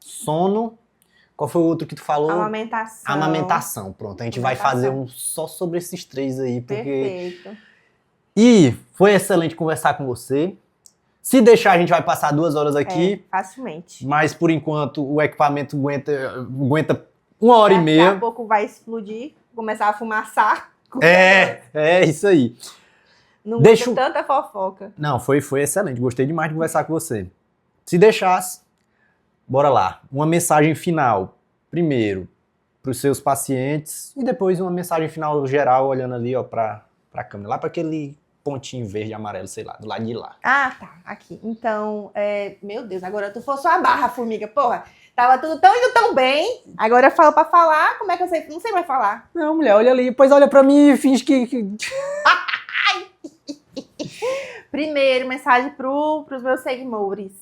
S1: sono, Qual foi o outro que tu falou?
S2: Amamentação.
S1: Amamentação, pronto. A gente vai fazer um só sobre esses 3 aí, porque...
S2: Perfeito.
S1: E foi excelente conversar com você. Se deixar, a gente vai passar 2 horas aqui.
S2: Facilmente.
S1: Mas, por enquanto, o equipamento aguenta 1h30.
S2: Daqui a pouco vai explodir, começar a fumaçar.
S1: É isso aí.
S2: Não deixa tanta fofoca.
S1: Não, foi excelente. Gostei demais de conversar com você. Se deixasse, bora lá. Uma mensagem final. Primeiro, para os seus pacientes. E depois uma mensagem final geral, olhando ali, ó, para a câmera. Lá para aquele pontinho verde e amarelo, sei lá, do lado de lá.
S2: Ah, tá. Aqui. Então, meu Deus, agora tu forçou a barra, formiga. Porra, tava tudo indo tão bem. Agora eu falo pra falar, como é que eu sei? Não sei mais falar.
S1: Não, mulher, olha ali. Depois olha pra mim e finge que...
S2: Primeiro, mensagem pros meus seguidores.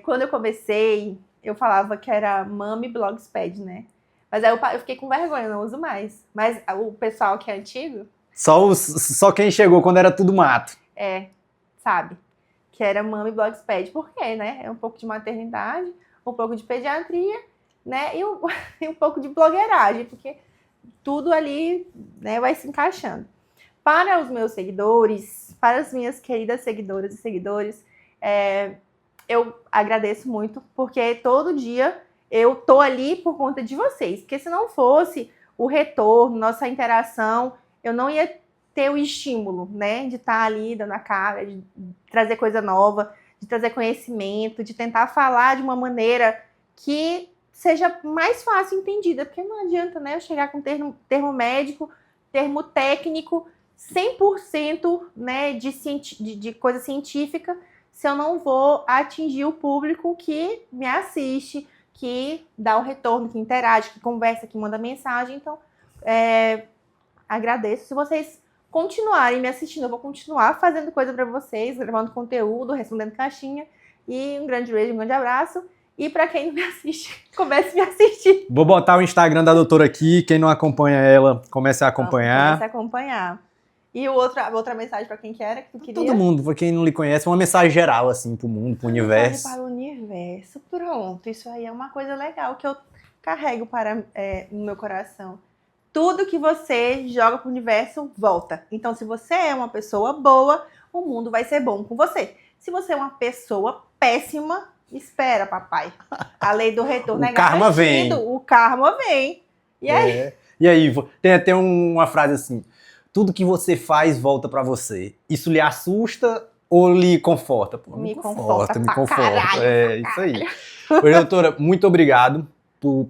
S2: Quando eu comecei, eu falava que era Mami Blogspad, né? Mas aí eu fiquei com vergonha, não uso mais. Mas o pessoal que é antigo...
S1: Só quem chegou quando era tudo mato.
S2: Sabe? Que era Mami Blogspad. Por quê, né? É um pouco de maternidade, um pouco de pediatria, né? E um pouco de blogueiragem, porque tudo ali, né, vai se encaixando. Para os meus seguidores, para as minhas queridas seguidoras e seguidores, eu agradeço muito, porque todo dia eu tô ali por conta de vocês. Porque se não fosse o retorno, nossa interação, eu não ia ter o estímulo, né, de estar ali dando a cara, de trazer coisa nova, de trazer conhecimento, de tentar falar de uma maneira que seja mais fácil entendida, porque não adianta, né, eu chegar com termo médico, termo técnico, 100%, né, de coisa científica, se eu não vou atingir o público que me assiste, que dá o retorno, que interage, que conversa, que manda mensagem. Então, agradeço. Se vocês continuarem me assistindo, eu vou continuar fazendo coisa para vocês, gravando conteúdo, respondendo caixinha. E um grande beijo, um grande abraço. E para quem não me assiste, comece a me assistir.
S1: Vou botar o Instagram da doutora aqui. Quem não acompanha ela, comece a acompanhar.
S2: Comece a acompanhar. E outra mensagem para quem quer, que tu queria?
S1: Todo mundo, para quem não lhe conhece, uma mensagem geral, assim, pro mundo, pro universo.
S2: Para o universo. Pronto, isso aí é uma coisa legal que eu carrego no meu coração. Tudo que você joga pro universo, volta. Então, se você é uma pessoa boa, o mundo vai ser bom com você. Se você é uma pessoa péssima, espera, papai. A lei do retorno é
S1: karma vem.
S2: O karma vem. E aí?
S1: E aí, tem até uma frase assim: tudo que você faz volta pra você. Isso lhe assusta ou lhe conforta? Pô, me conforta.
S2: Caralho,
S1: isso aí. Oi, doutora, muito obrigado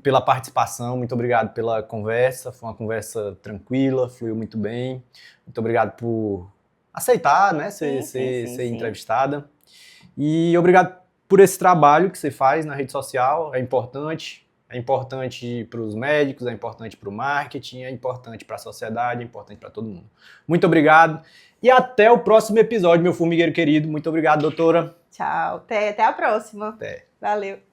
S1: pela participação, muito obrigado pela conversa. Foi uma conversa tranquila, fluiu muito bem. Muito obrigado por aceitar, né, ser entrevistada. E obrigado por esse trabalho que você faz na rede social. É importante para os médicos, é importante para o marketing, é importante para a sociedade, é importante para todo mundo. Muito obrigado e até o próximo episódio, meu formigueiro querido. Muito obrigado, doutora.
S2: Tchau, até a próxima.
S1: Até.
S2: Valeu.